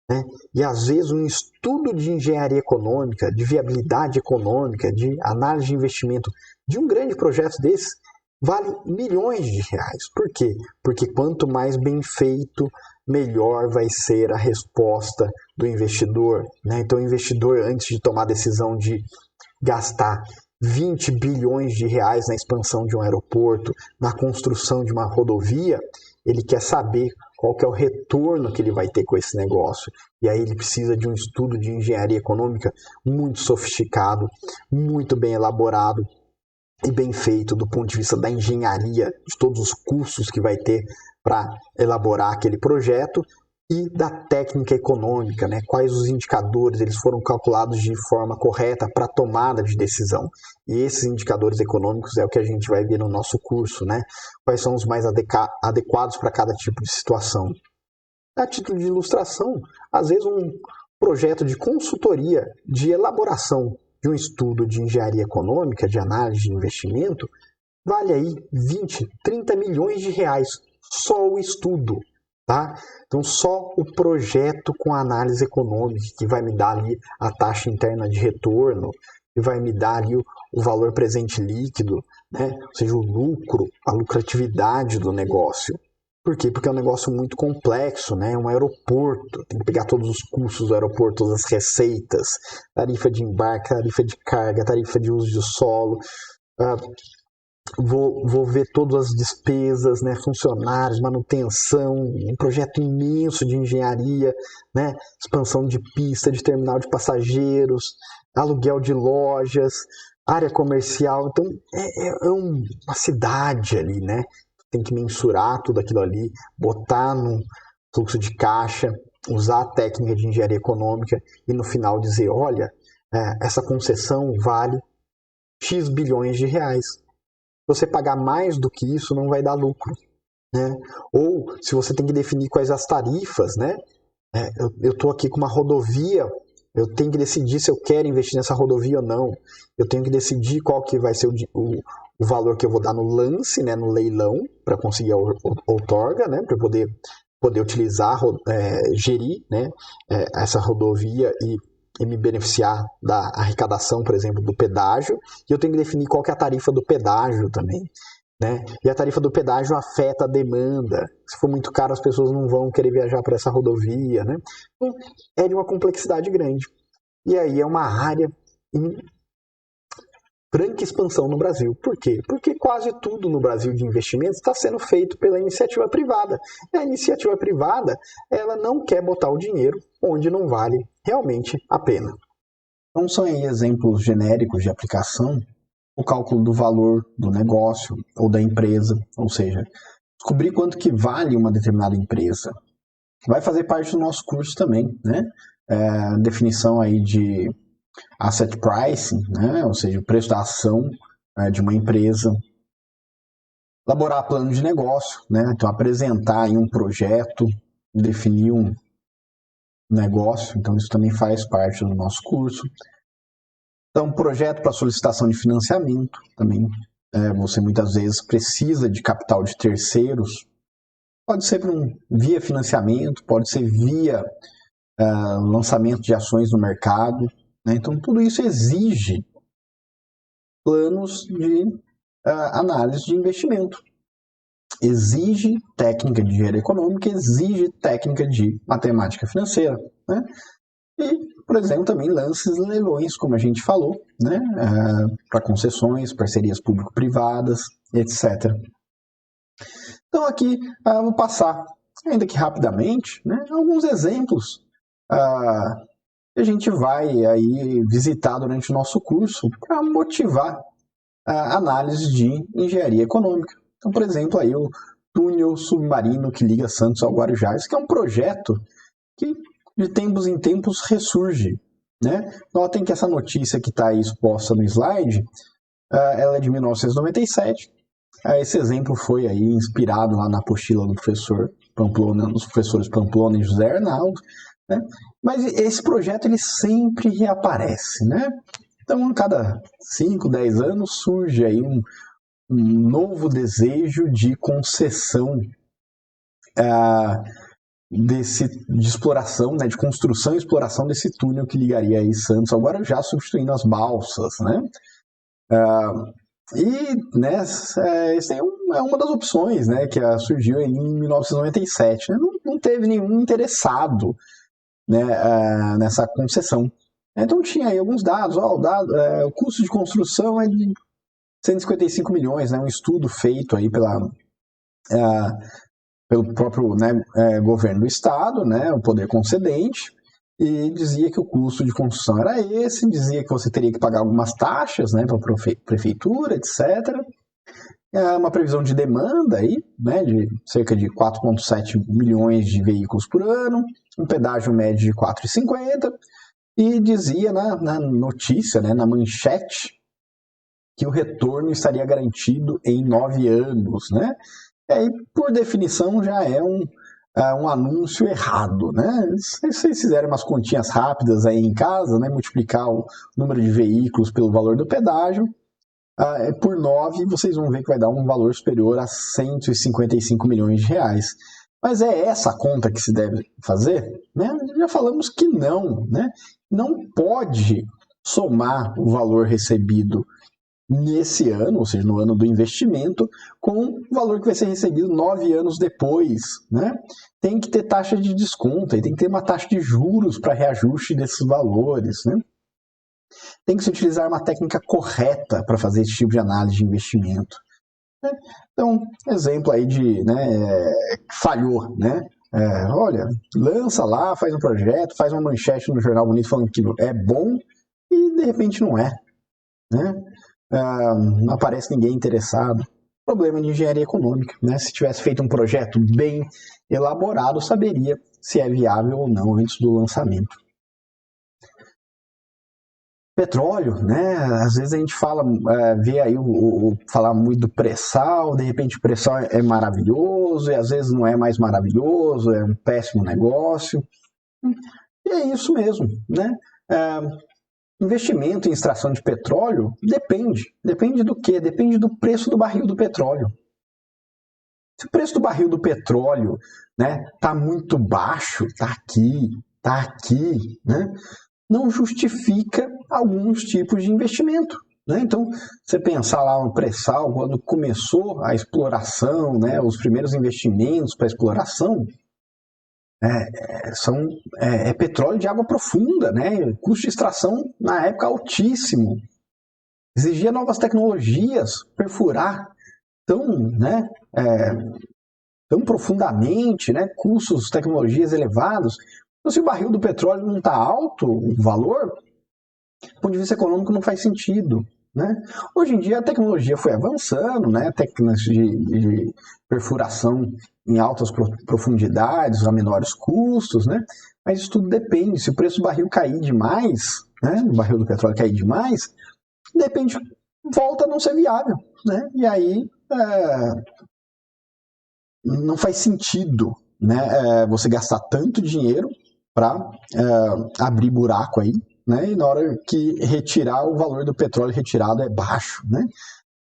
né? E às vezes um estudo de engenharia econômica, de viabilidade econômica, de análise de investimento de um grande projeto desse vale milhões de reais. Por quê? Porque quanto mais bem feito, melhor vai ser a resposta do investidor, né? Então o investidor, antes de tomar a decisão de gastar 20 bilhões de reais na expansão de um aeroporto, na construção de uma rodovia, ele quer saber qual que é o retorno que ele vai ter com esse negócio. E aí ele precisa de um estudo de engenharia econômica muito sofisticado, muito bem elaborado e bem feito do ponto de vista da engenharia, de todos os custos que vai ter para elaborar aquele projeto, e da técnica econômica, né? Quais os indicadores eles foram calculados de forma correta para a tomada de decisão. E esses indicadores econômicos é o que a gente vai ver no nosso curso, né? Quais são os mais adequados para cada tipo de situação. A título de ilustração, às vezes um projeto de consultoria, de elaboração de um estudo de engenharia econômica, de análise de investimento, vale aí 20, 30 milhões de reais, só o estudo. Tá? Então, só o projeto com análise econômica que vai me dar ali a taxa interna de retorno, que vai me dar ali o valor presente líquido, né? Ou seja, o lucro, a lucratividade do negócio. Por quê? Porque é um negócio muito complexo, né? É um aeroporto, tem que pegar todos os custos do aeroporto, todas as receitas, tarifa de embarque, tarifa de carga, tarifa de uso de solo, vou ver todas as despesas, né? Funcionários, manutenção, um projeto imenso de engenharia, né? Expansão de pista, de terminal de passageiros, aluguel de lojas, área comercial. Então, é uma cidade ali, né? Tem que mensurar tudo aquilo ali, botar no fluxo de caixa, usar a técnica de engenharia econômica e no final dizer, olha, essa concessão vale X bilhões de reais. Se você pagar mais do que isso, não vai dar lucro, né? Ou se você tem que definir quais as tarifas, né? Eu estou aqui com uma rodovia, eu tenho que decidir se eu quero investir nessa rodovia ou não. Eu tenho que decidir qual que vai ser o valor que eu vou dar no lance, né, no leilão, para conseguir a outorga, né, para poder utilizar, gerir, né, essa rodovia e me beneficiar da arrecadação, por exemplo, do pedágio. E eu tenho que definir qual que é a tarifa do pedágio também. Né? E a tarifa do pedágio afeta a demanda. Se for muito caro, as pessoas não vão querer viajar por essa rodovia. Né? Então, é de uma complexidade grande. E aí é uma área em franca expansão no Brasil. Por quê? Porque quase tudo no Brasil de investimentos está sendo feito pela iniciativa privada. E a iniciativa privada, ela não quer botar o dinheiro onde não vale realmente a pena. Então são aí exemplos genéricos de aplicação, o cálculo do valor do negócio ou da empresa, ou seja, descobrir quanto que vale uma determinada empresa. Vai fazer parte do nosso curso também, né? Definição aí de asset pricing, né? Ou seja, o preço da ação de uma empresa. Elaborar plano de negócio, né? Então apresentar aí um projeto, definir um negócio, então isso também faz parte do nosso curso. Então, projeto para solicitação de financiamento também. Você muitas vezes precisa de capital de terceiros. Pode ser via financiamento, pode ser via lançamento de ações no mercado. Né? Então, tudo isso exige planos de análise de investimento. Exige técnica de engenharia econômica, exige técnica de matemática financeira. Né? E, por exemplo, também lances e leilões, como a gente falou, né? Para concessões, parcerias público-privadas, etc. Então aqui vou passar, ainda que rapidamente, né, alguns exemplos que a gente vai aí visitar durante o nosso curso para motivar a análise de engenharia econômica. Então, por exemplo, aí o túnel submarino que liga Santos ao Guarujá, que é um projeto que de tempos em tempos ressurge. Né? Notem que essa notícia que está aí exposta no slide, ela é de 1997. Esse exemplo foi aí inspirado lá na apostila do professor Pamplona, dos professores Pamplona e José Arnaldo. Né? Mas esse projeto ele sempre reaparece. Né? Então, a cada 5, 10 anos surge aí um novo desejo de concessão de exploração, né, de construção e exploração desse túnel que ligaria aí Santos ao Guarujá, substituindo as balsas, né? Né, essa é uma das opções, né, que surgiu em 1997. Né? Não teve nenhum interessado, né, nessa concessão. Então tinha aí alguns dados. O custo de construção é de 155 milhões, né, um estudo feito aí pelo próprio, né, governo do estado, né, o poder concedente, e dizia que o custo de construção era esse, dizia que você teria que pagar algumas taxas, né, para a prefeitura, etc. Uma previsão de demanda aí, né, de cerca de 4,7 milhões de veículos por ano, um pedágio médio de 4,50, e dizia na notícia, né, na manchete, que o retorno estaria garantido em 9 anos, né? E aí, por definição, já é um anúncio errado, né? Se vocês fizerem umas continhas rápidas aí em casa, né, multiplicar o número de veículos pelo valor do pedágio, por 9, vocês vão ver que vai dar um valor superior a 155 milhões de reais. Mas é essa a conta que se deve fazer? Né? Já falamos que não, né? Não pode somar o valor recebido nesse ano, ou seja, no ano do investimento, com o valor que vai ser recebido 9 anos depois, né? Tem que ter taxa de desconto, tem que ter uma taxa de juros para reajuste desses valores, né? Tem que se utilizar uma técnica correta para fazer esse tipo de análise de investimento. Então, exemplo aí de, né, falhou, né? Olha, lança lá, faz um projeto, faz uma manchete no jornal bonito falando que é bom e de repente não é, né? Não aparece ninguém interessado. Problema de engenharia econômica, né? Se tivesse feito um projeto bem elaborado, saberia se é viável ou não antes do lançamento. Petróleo, né? Às vezes a gente fala, vê aí falar muito do pré-sal, de repente o pré-sal é maravilhoso, e às vezes não é mais maravilhoso, é um péssimo negócio. E é isso mesmo, né? Investimento em extração de petróleo depende. Depende do quê? Depende do preço do barril do petróleo. Se o preço do barril do petróleo, né, tá muito baixo, tá aqui, né, não justifica alguns tipos de investimento, né? Então, você pensar lá no pré-sal, quando começou a exploração, né, os primeiros investimentos para exploração, é petróleo de água profunda, né? Custo de extração na época altíssimo. Exigia novas tecnologias, perfurar tão profundamente, né? Custos, tecnologias elevados. Então, se o barril do petróleo não está alto, o valor, do ponto de vista econômico não faz sentido, né? Hoje em dia a tecnologia foi avançando, né? Técnicas de perfuração em altas profundidades, a menores custos, né? Mas isso tudo depende. Se o preço do barril cair demais, né? O barril do petróleo cair demais, de repente volta a não ser viável, né? E aí não faz sentido, né? Você gastar tanto dinheiro para abrir buraco aí, né? E na hora que retirar, o valor do petróleo retirado é baixo, né?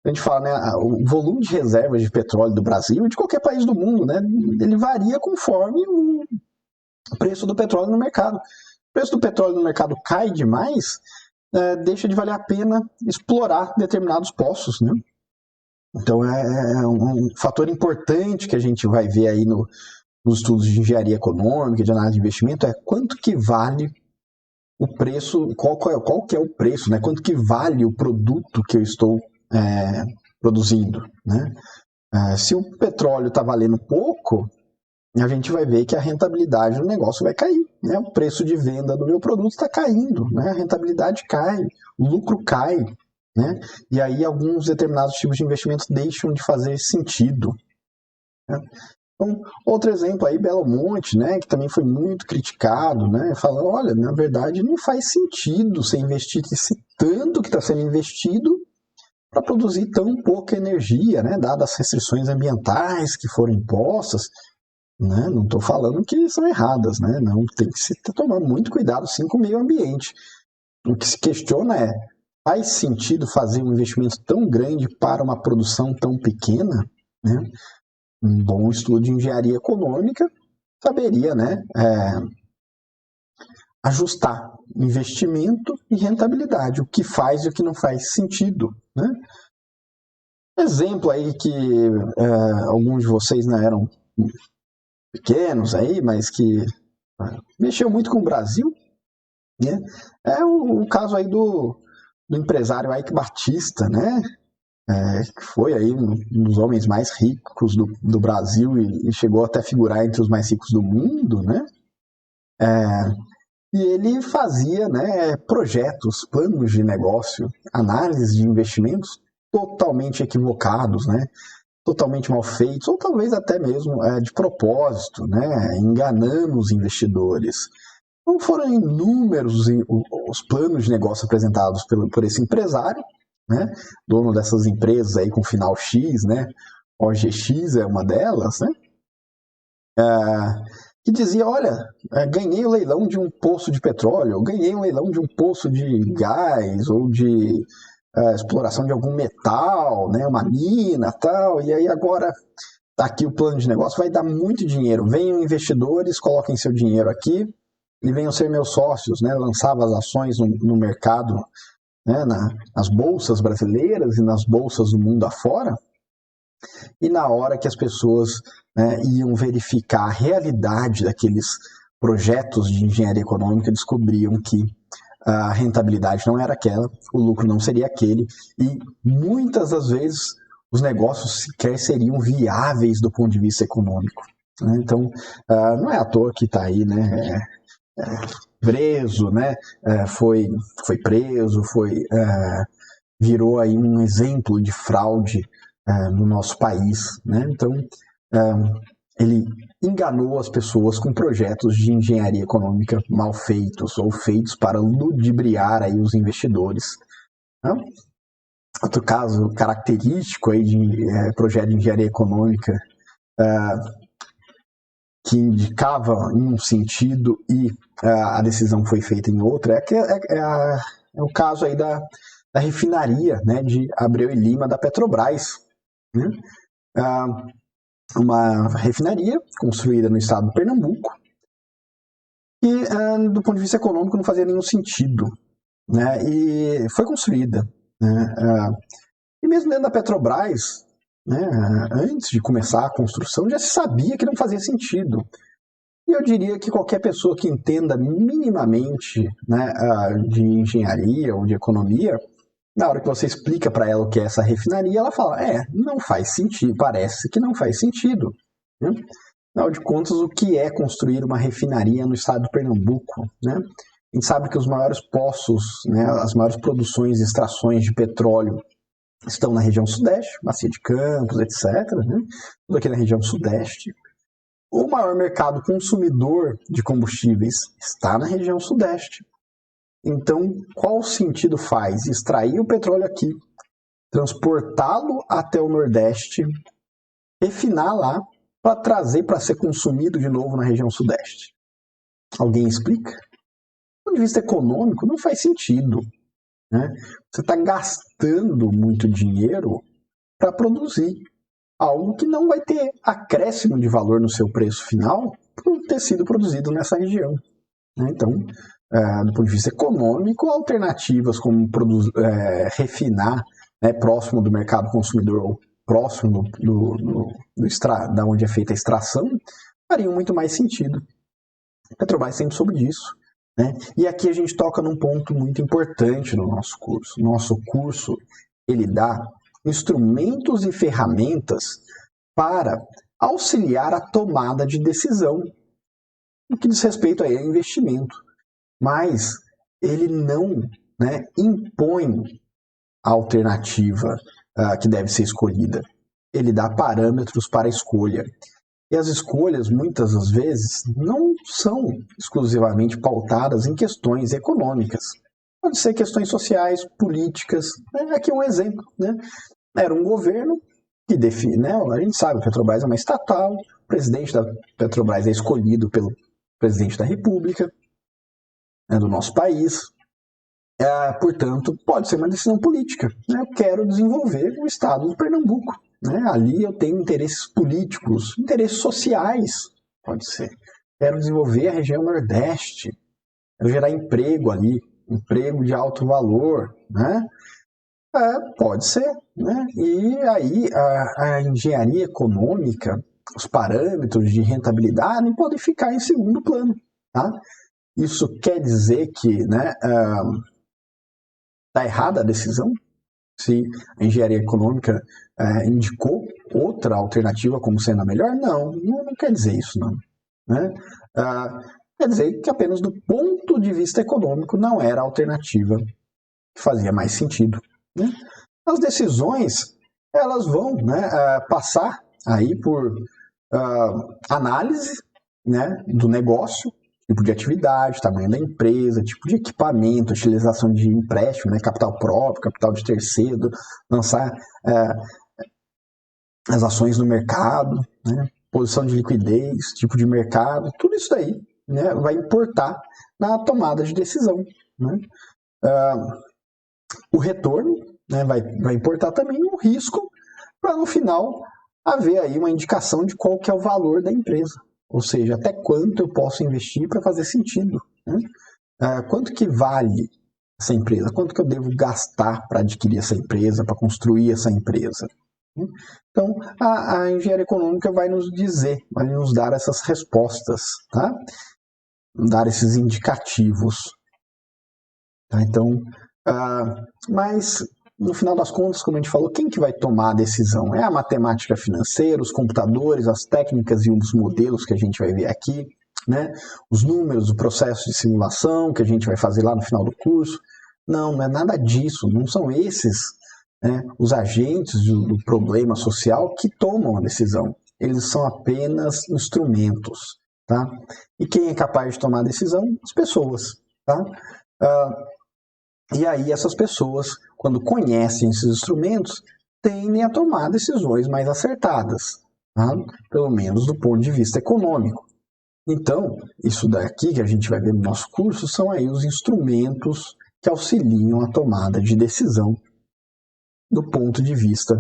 A gente fala, né, o volume de reservas de petróleo do Brasil e de qualquer país do mundo, né, ele varia conforme o preço do petróleo no mercado. O preço do petróleo no mercado cai demais, deixa de valer a pena explorar determinados poços, né? Então é um fator importante que a gente vai ver aí nos estudos de engenharia econômica, de análise de investimento, é quanto que vale o preço, qual que é o preço, né? Quanto que vale o produto que eu estou produzindo, né? Se o petróleo está valendo pouco, a gente vai ver que a rentabilidade do negócio vai cair, né? O preço de venda do meu produto está caindo, né? A rentabilidade cai, o lucro cai, né? E aí alguns determinados tipos de investimentos deixam de fazer sentido, né? Então, outro exemplo aí, Belo Monte, né, que também foi muito criticado, né, falando, olha, na verdade não faz sentido você investir esse tanto que está sendo investido para produzir tão pouca energia, né, dadas as restrições ambientais que foram impostas, né, não estou falando que são erradas, né, não, tem que se tomar muito cuidado sim com o meio ambiente. O que se questiona é, faz sentido fazer um investimento tão grande para uma produção tão pequena, né? Um bom estudo de engenharia econômica saberia, né, ajustar investimento e rentabilidade, o que faz e o que não faz sentido, né? Exemplo aí que alguns de vocês não eram pequenos aí, mas que mexeu muito com o Brasil, né? É o caso aí do empresário Eike Batista, né? Que foi aí um dos homens mais ricos do Brasil e chegou até a figurar entre os mais ricos do mundo, né? E ele fazia, né, projetos, planos de negócio, análises de investimentos totalmente equivocados, né? Totalmente mal feitos, ou talvez até mesmo de propósito, né? Enganando os investidores. Então foram inúmeros os planos de negócio apresentados por esse empresário, né? Dono dessas empresas aí com final X, né? OGX é uma delas, né? Que dizia, olha, ganhei o leilão de um poço de petróleo, ganhei um leilão de um poço de gás ou de exploração de algum metal, né? Uma mina, tal, e aí agora tá aqui o plano de negócio, vai dar muito dinheiro. Venham investidores, coloquem seu dinheiro aqui, e venham ser meus sócios, né? Lançava as ações no mercado, né? Nas bolsas brasileiras e nas bolsas do mundo afora, e na hora que as pessoas, né, iam verificar a realidade daqueles projetos de engenharia econômica, descobriam que a rentabilidade não era aquela, o lucro não seria aquele, e muitas das vezes os negócios sequer seriam viáveis do ponto de vista econômico. Então, não é à toa que está aí, né, preso, né, foi preso, virou aí um exemplo de fraude no nosso país, né? Então, ele enganou as pessoas com projetos de engenharia econômica mal feitos ou feitos para ludibriar aí os investidores. Né? Outro caso característico aí de projeto de engenharia econômica que indicava em um sentido e a decisão foi feita em outro é o caso aí da refinaria, né, de Abreu e Lima da Petrobras, né? Uma refinaria construída no estado de Pernambuco e, do ponto de vista econômico, não fazia nenhum sentido, né? E foi construída, né? E mesmo dentro da Petrobras, né, antes de começar a construção, já se sabia que não fazia sentido. E eu diria que qualquer pessoa que entenda minimamente, né, de engenharia ou de economia, na hora que você explica para ela o que é essa refinaria, ela fala, não faz sentido, parece que não faz sentido. Né? Afinal de contas, o que é construir uma refinaria no estado de Pernambuco? Né? A gente sabe que os maiores poços, né, as maiores produções e extrações de petróleo estão na região sudeste, Bacia de Campos, etc. Né? Tudo aqui na região sudeste. O maior mercado consumidor de combustíveis está na região sudeste. Então, qual sentido faz extrair o petróleo aqui, transportá-lo até o Nordeste, refinar lá, para trazer para ser consumido de novo na região Sudeste? Alguém explica? Do ponto de vista econômico, não faz sentido. Né? Você está gastando muito dinheiro para produzir algo que não vai ter acréscimo de valor no seu preço final por ter sido produzido nessa região. Então, do ponto de vista econômico, alternativas como refinar, né, próximo do mercado consumidor ou próximo da onde é feita a extração, fariam muito mais sentido. A Petrobras sempre soube disso. Né? E aqui a gente toca num ponto muito importante no nosso curso. Nosso curso, ele dá instrumentos e ferramentas para auxiliar a tomada de decisão no que diz respeito a investimento. Mas ele não, né, impõe a alternativa que deve ser escolhida. Ele dá parâmetros para a escolha. E as escolhas, muitas das vezes, não são exclusivamente pautadas em questões econômicas. Pode ser questões sociais, políticas. Aqui um exemplo. Né? Era um governo que define, né? A gente sabe, a Petrobras é uma estatal, o presidente da Petrobras é escolhido pelo presidente da República, do nosso país. Portanto, pode ser uma decisão política. Né? Eu quero desenvolver o estado do Pernambuco. Né? Ali eu tenho interesses políticos, interesses sociais, pode ser. Quero desenvolver a região Nordeste, quero gerar emprego ali, emprego de alto valor. Né? Pode ser. Né? E aí a engenharia econômica, os parâmetros de rentabilidade podem ficar em segundo plano. Tá? Isso quer dizer que, né, está errada a decisão? Se a engenharia econômica indicou outra alternativa como sendo a melhor? Não quer dizer isso, não. Né? Quer dizer que apenas do ponto de vista econômico não era a alternativa que fazia mais sentido. Né? As decisões, elas vão, né, passar aí por análise, né, do negócio, tipo de atividade, tamanho da empresa, tipo de equipamento, utilização de empréstimo, né, capital próprio, capital de terceiro, lançar as ações no mercado, né, posição de liquidez, tipo de mercado, tudo isso daí, né, vai importar na tomada de decisão. Né. O retorno, né, vai importar também o risco, para no final haver aí uma indicação de qual que é o valor da empresa. Ou seja, até quanto eu posso investir para fazer sentido. né? Quanto que vale essa empresa? Quanto que eu devo gastar para adquirir essa empresa, para construir essa empresa? Então, a engenharia econômica vai nos dizer, vai nos dar essas respostas, tá? Dar esses indicativos. Tá? Então, mas no final das contas, como a gente falou, quem que vai tomar a decisão? É a matemática financeira, os computadores, as técnicas e os modelos que a gente vai ver aqui, né? Os números, o processo de simulação que a gente vai fazer lá no final do curso. Não é nada disso, não são esses, né, os agentes do problema social que tomam a decisão. Eles são apenas instrumentos, tá? E quem é capaz de tomar a decisão? As pessoas, tá? E aí essas pessoas, quando conhecem esses instrumentos, tendem a tomar decisões mais acertadas, tá? Pelo menos do ponto de vista econômico. Então, isso daqui que a gente vai ver no nosso curso são aí os instrumentos que auxiliam a tomada de decisão do ponto de vista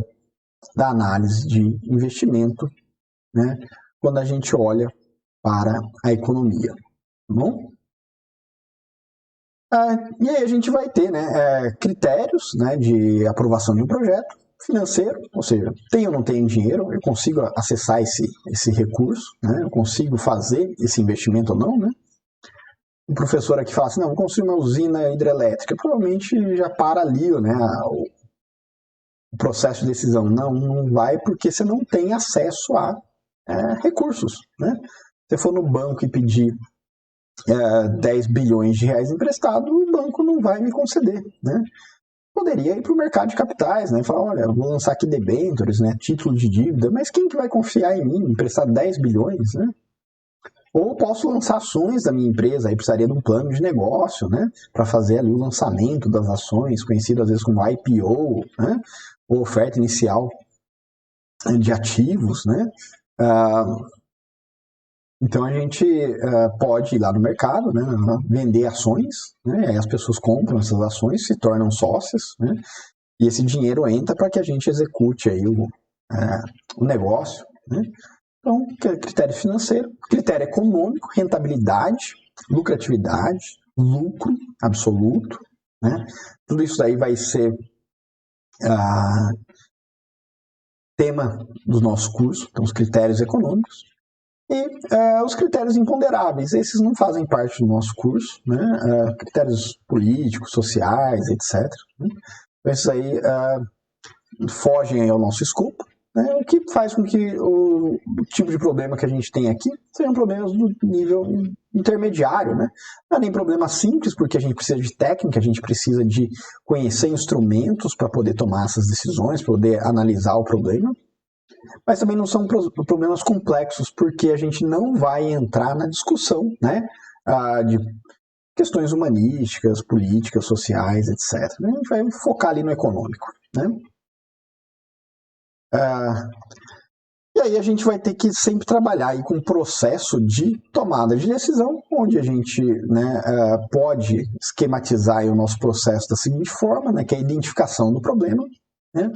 da análise de investimento, né, quando a gente olha para a economia. Tá bom? E aí a gente vai ter, né, critérios, né, de aprovação de um projeto financeiro, ou seja, tem ou não tem dinheiro, eu consigo acessar esse recurso, né, eu consigo fazer esse investimento ou não, né? Um professor aqui fala assim, não, vou construir uma usina hidrelétrica, provavelmente já para ali, né, o processo de decisão. Não vai porque você não tem acesso a recursos, né? Se você for no banco e pedir 10 bilhões de reais emprestado, o banco não vai me conceder, né? Poderia ir para o mercado de capitais, né? Falar, olha, eu vou lançar aqui debêntures, né? Título de dívida, mas quem que vai confiar em mim, emprestar 10 bilhões, né? Ou posso lançar ações da minha empresa, aí precisaria de um plano de negócio, né? Para fazer ali o lançamento das ações, conhecido às vezes como IPO, né? Ou oferta inicial de ativos, né? Então a gente pode ir lá no mercado, né, vender ações, né, aí as pessoas compram essas ações, se tornam sócias, né, e esse dinheiro entra para que a gente execute aí o negócio, né. Então, critério financeiro, critério econômico, rentabilidade, lucratividade, lucro absoluto, né, tudo isso daí vai ser tema do nosso curso, então os critérios econômicos. E os critérios imponderáveis, esses não fazem parte do nosso curso, né? Critérios políticos, sociais, etc. Né? Então, esses aí fogem aí ao nosso escopo, né? O que faz com que o tipo de problema que a gente tem aqui sejam problemas do nível intermediário, né? Não é nem problema simples, porque a gente precisa de técnica, a gente precisa de conhecer instrumentos para poder tomar essas decisões, para poder analisar o problema. Mas também não são problemas complexos, porque a gente não vai entrar na discussão, né, de questões humanísticas, políticas, sociais, etc. A gente vai focar ali no econômico, né? E aí a gente vai ter que sempre trabalhar aí com um processo de tomada de decisão, onde a gente, né, pode esquematizar aí o nosso processo da seguinte forma, né, que é a identificação do problema, né?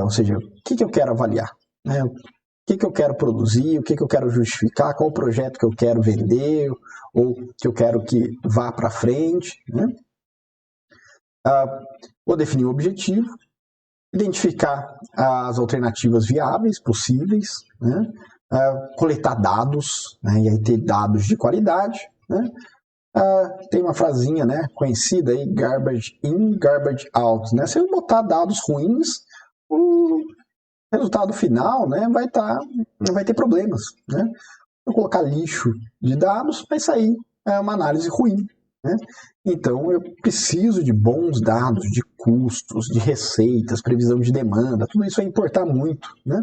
Ou seja, o que eu quero avaliar? Né? O que eu quero produzir, o que eu quero justificar, qual o projeto que eu quero vender, ou que eu quero que vá para frente. Né? Vou definir o objetivo, identificar as alternativas viáveis, possíveis, né? Coletar dados, né? E aí ter dados de qualidade. Né? Tem uma frasinha, né, conhecida aí, garbage in, garbage out. Né? Se eu botar dados ruins, o resultado final, né, vai ter problemas. Né? Se eu colocar lixo de dados, vai sair uma análise ruim. Né? Então, eu preciso de bons dados de custos, de receitas, previsão de demanda, tudo isso vai importar muito. Né?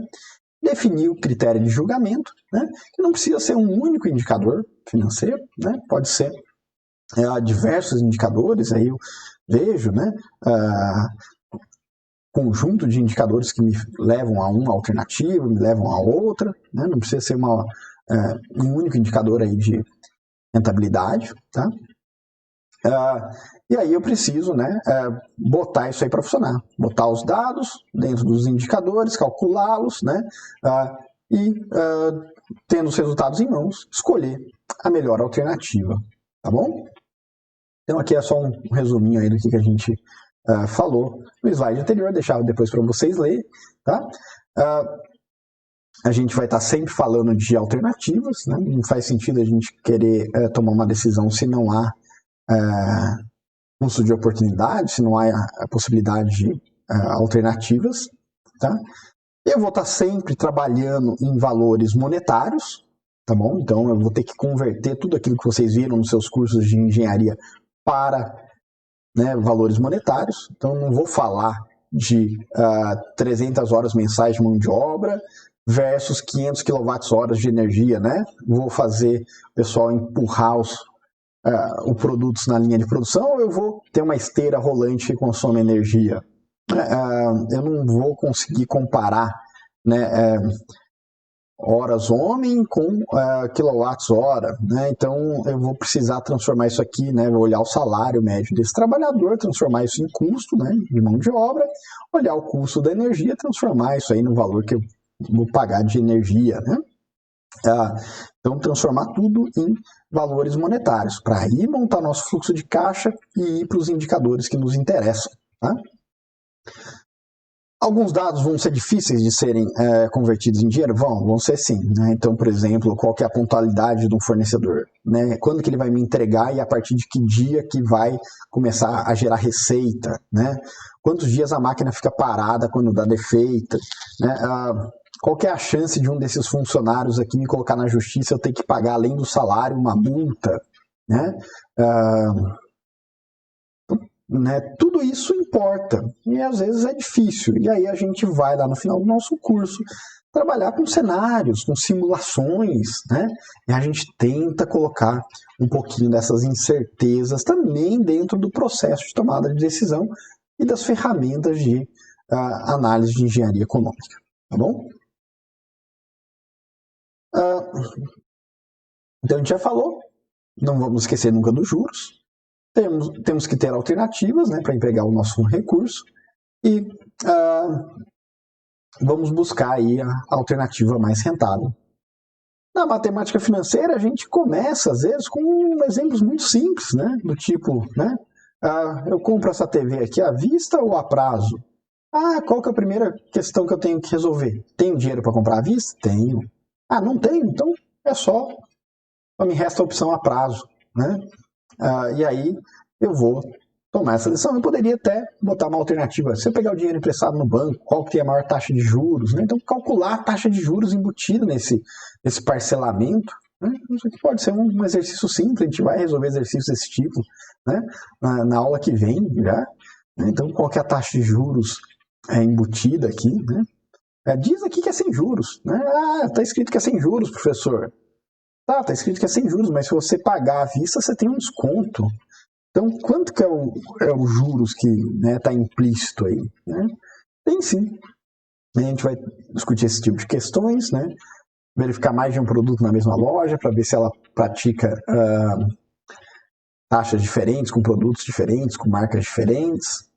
Definir o critério de julgamento, né, que não precisa ser um único indicador financeiro, né, pode ser diversos indicadores, aí eu vejo, né, conjunto de indicadores que me levam a uma alternativa, me levam a outra, né? Não precisa ser um único indicador aí de rentabilidade, tá? E aí eu preciso, né, botar isso aí para funcionar, botar os dados dentro dos indicadores, calculá-los, né, e tendo os resultados em mãos, escolher a melhor alternativa tá bom? Então aqui é só um resuminho aí do que a gente falou no slide anterior, deixava depois para vocês lerem, tá? A gente vai estar sempre falando de alternativas, né? Não faz sentido a gente querer tomar uma decisão se não há custo de oportunidade, se não há a possibilidade de alternativas, tá? Eu vou estar sempre trabalhando em valores monetários, tá bom? Então eu vou ter que converter tudo aquilo que vocês viram nos seus cursos de engenharia para, né, valores monetários. Então não vou falar de 300 horas mensais de mão de obra versus 500 kWh de energia, né? Vou fazer o pessoal empurrar os produtos na linha de produção, ou eu vou ter uma esteira rolante que consome energia? Eu não vou conseguir comparar, né, horas homem com quilowatts-hora, né? Então eu vou precisar transformar isso aqui, né, olhar o salário médio desse trabalhador, transformar isso em custo, né, de mão de obra, olhar o custo da energia, transformar isso aí no valor que eu vou pagar de energia, né? Então, transformar tudo em valores monetários, para aí montar nosso fluxo de caixa e ir para os indicadores que nos interessam. Tá? Alguns dados vão ser difíceis de serem convertidos em dinheiro? Vão ser sim. Né? Então, por exemplo, qual que é a pontualidade de um fornecedor? Né? Quando que ele vai me entregar e a partir de que dia que vai começar a gerar receita? Né? Quantos dias a máquina fica parada quando dá defeito? Né? Qual que é a chance de um desses funcionários aqui me colocar na justiça, eu ter que pagar, além do salário, uma multa? Né? Tudo isso importa e às vezes é difícil. E aí a gente vai lá no final do nosso curso trabalhar com cenários, com simulações, né? E a gente tenta colocar um pouquinho dessas incertezas também dentro do processo de tomada de decisão e das ferramentas de análise de engenharia econômica. Tá bom? Então a gente já falou, não vamos esquecer nunca dos juros. Temos que ter alternativas, né, para empregar o nosso recurso e vamos buscar aí a alternativa mais rentável. Na matemática financeira, a gente começa, às vezes, com exemplos muito simples, né, do tipo, né, eu compro essa TV aqui à vista ou a prazo? Qual que é a primeira questão que eu tenho que resolver? Tenho dinheiro para comprar à vista? Tenho. Não tenho? Então é só me resta a opção a prazo, né? E aí eu vou tomar essa decisão. Eu poderia até botar uma alternativa. Se eu pegar o dinheiro emprestado no banco, qual que tem a maior taxa de juros? Né? Então, calcular a taxa de juros embutida nesse parcelamento. Né? Isso aqui pode ser um exercício simples, a gente vai resolver exercícios desse tipo, né? na aula que vem já. Então, qual que é a taxa de juros embutida aqui? Né? Diz aqui que é sem juros. Né? Tá escrito que é sem juros, professor. Tá escrito que é sem juros, mas se você pagar à vista, você tem um desconto. Então, quanto que é o juros que está implícito aí? Né? Tem sim. A gente vai discutir esse tipo de questões, né? Verificar mais de um produto na mesma loja para ver se ela pratica taxas diferentes, com produtos diferentes, com marcas diferentes.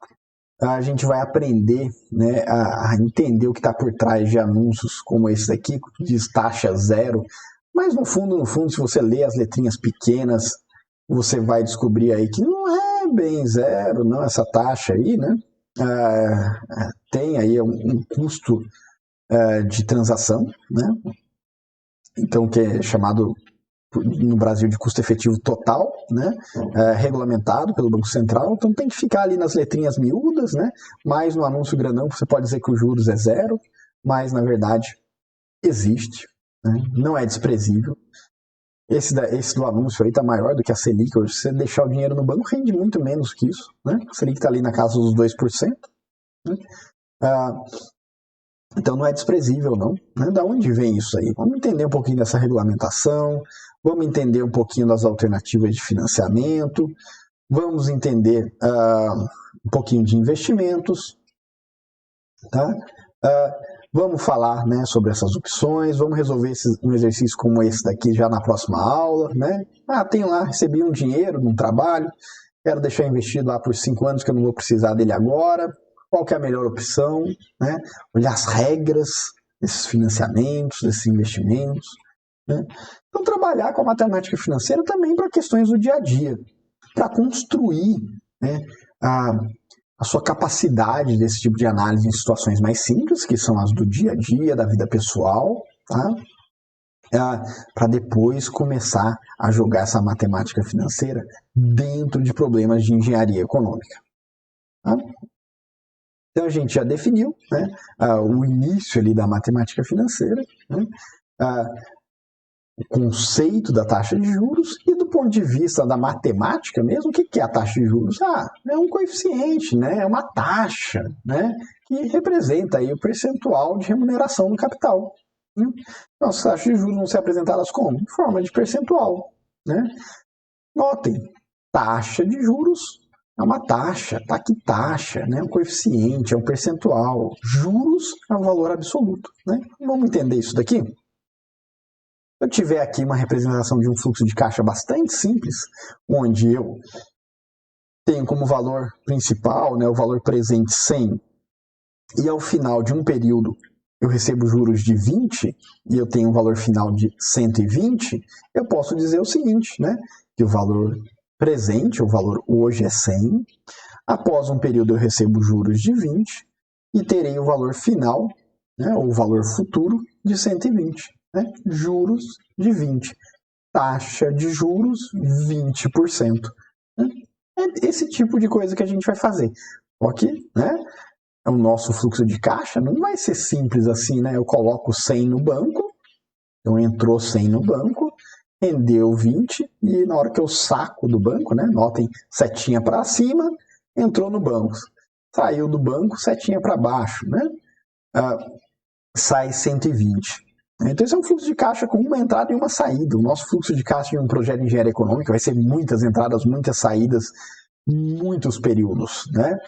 A gente vai aprender, né, a entender o que está por trás de anúncios como esse daqui, que diz taxa zero. Mas no fundo, se você ler as letrinhas pequenas, você vai descobrir aí que não é bem zero, não, essa taxa aí, né? Tem aí um custo de transação, né? Então, que é chamado no Brasil de custo efetivo total, né? Regulamentado pelo Banco Central, então tem que ficar ali nas letrinhas miúdas, né? Mas no anúncio grandão você pode dizer que os juros é zero, mas na verdade existe, né? Não é desprezível. Esse do anúncio aí tá maior do que a Selic. Hoje, se você deixar o dinheiro no banco, rende muito menos que isso, né? A Selic está ali na casa dos 2%. Né? Então não é desprezível, não. Né? Da onde vem isso aí? Vamos entender um pouquinho dessa regulamentação, vamos entender um pouquinho das alternativas de financiamento, vamos entender um pouquinho de investimentos, tá? Vamos falar, né, sobre essas opções, vamos resolver um exercício como esse daqui já na próxima aula, né? Tenho lá, recebi um dinheiro num trabalho, quero deixar investido lá por 5 anos que eu não vou precisar dele agora, qual que é a melhor opção, né? Olhar as regras desses financiamentos, desses investimentos, né? Então, trabalhar com a matemática financeira também para questões do dia a dia, para construir, né, a sua capacidade desse tipo de análise em situações mais simples, que são as do dia a dia, da vida pessoal, tá? Para depois começar a jogar essa matemática financeira dentro de problemas de engenharia econômica. Tá? Então a gente já definiu, né, o início ali da matemática financeira, né, o conceito da taxa de juros, e do ponto de vista da matemática mesmo, o que é a taxa de juros? É um coeficiente, né, é uma taxa, né, que representa aí o percentual de remuneração do capital. Né? Nossas taxas de juros vão ser apresentadas como? Em forma de percentual. Né? Notem, taxa de juros é uma taxa, tá aqui taxa, né? Um coeficiente, é um percentual. Juros é um valor absoluto. Né? Vamos entender isso daqui? Se eu tiver aqui uma representação de um fluxo de caixa bastante simples, onde eu tenho como valor principal, né, o valor presente 100, e ao final de um período eu recebo juros de 20 e eu tenho um valor final de 120, eu posso dizer o seguinte, né, que o valor presente, o valor hoje é 100, após um período eu recebo juros de 20 e terei o valor final, né, ou o valor futuro, de 120. Né, juros de 20. Taxa de juros 20%. Né? É esse tipo de coisa que a gente vai fazer. Ok? Né? O nosso fluxo de caixa não vai ser simples assim, né? Eu coloco 100 no banco, então entrou 100 no banco, rendeu 20 e na hora que eu saco do banco, né? Notem, setinha para cima, entrou no banco. Saiu do banco, setinha para baixo, né? Sai 120. Então esse é um fluxo de caixa com uma entrada e uma saída. O nosso fluxo de caixa em um projeto de engenharia econômica vai ser muitas entradas, muitas saídas, muitos períodos, né?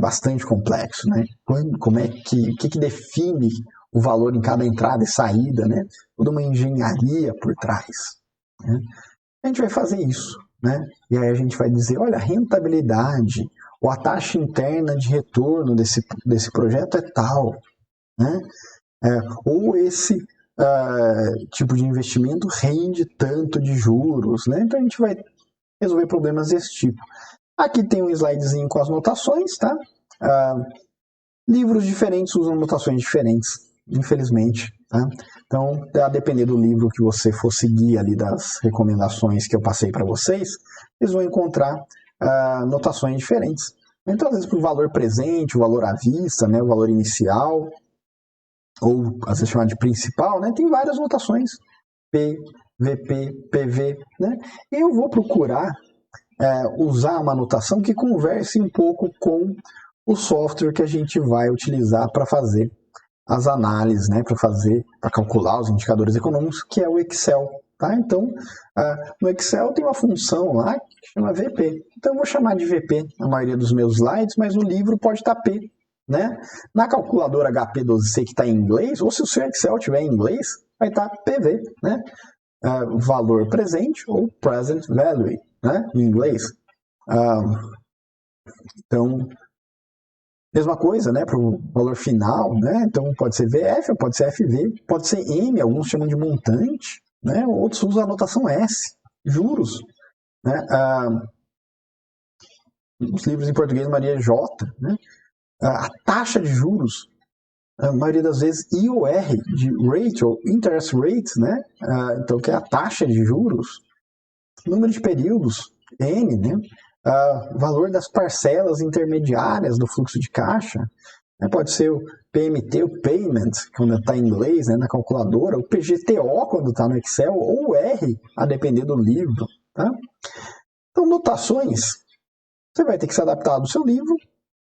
Bastante complexo, né? Como é que define o valor em cada entrada e saída, né? Toda uma engenharia por trás. Né? A gente vai fazer isso, né? E aí a gente vai dizer, olha, a rentabilidade ou a taxa interna de retorno desse projeto é tal, né? Ou esse tipo de investimento rende tanto de juros, né? Então a gente vai resolver problemas desse tipo. Aqui tem um slidezinho com as notações, tá? Livros diferentes usam notações diferentes, infelizmente, tá? Então, a depender do livro que você for seguir ali das recomendações que eu passei para vocês, vocês vão encontrar notações diferentes. Então, às vezes, para o valor presente, o valor à vista, né, o valor inicial, ou às vezes chamado de principal, né, tem várias notações, P, VP, PV, né? E eu vou procurar usar uma notação que converse um pouco com o software que a gente vai utilizar para fazer as análises, né, para calcular os indicadores econômicos, que é o Excel. Tá? Então, no Excel tem uma função lá que chama VP. Então, eu vou chamar de VP na maioria dos meus slides, mas no livro pode estar P. Né? Na calculadora HP12C que está em inglês, ou se o seu Excel estiver em inglês, vai estar PV, né? Valor presente ou present value, né? Em inglês. Então, mesma coisa, né? Para o valor final, né? Então pode ser VF, pode ser FV, pode ser M, alguns chamam de montante, né? Outros usam a notação S, juros, né? Os livros em português Maria J, né? A taxa de juros, a maioria das vezes IOR, de rate ou interest rate, né? Então, que é a taxa de juros, número de períodos, N, né? Valor das parcelas intermediárias do fluxo de caixa, né? Pode ser o PMT, o payment, quando está em inglês, né? Na calculadora, o PGTO, quando está no Excel, ou o R, a depender do livro. Tá? Então, notações, você vai ter que se adaptar do seu livro.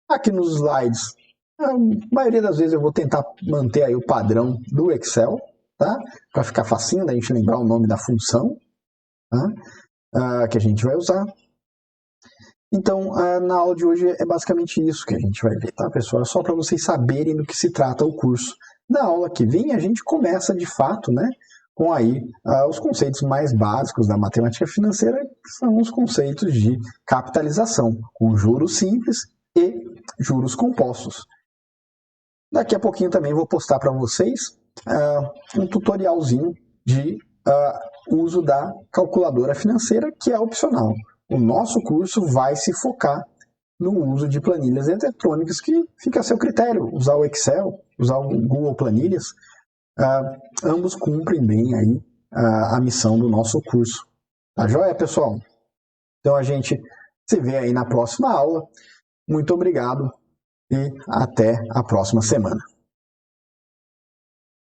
Aqui nos slides, a maioria das vezes eu vou tentar manter aí o padrão do Excel, tá? Para ficar facinho da gente lembrar o nome da função, tá? Que a gente vai usar. Então, na aula de hoje é basicamente isso que a gente vai ver, tá, pessoal? É só para vocês saberem do que se trata o curso. Na aula que vem, a gente começa de fato, né, com aí os conceitos mais básicos da matemática financeira, que são os conceitos de capitalização, com juros simples e juros compostos. Daqui a pouquinho também vou postar para vocês um tutorialzinho de o uso da calculadora financeira, que é opcional. O nosso curso vai se focar no uso de planilhas eletrônicas, que fica a seu critério. Usar o Excel, usar o Google Planilhas, ambos cumprem bem aí a missão do nosso curso. Tá joia, pessoal? Então a gente se vê aí na próxima aula. Muito obrigado e até a próxima semana.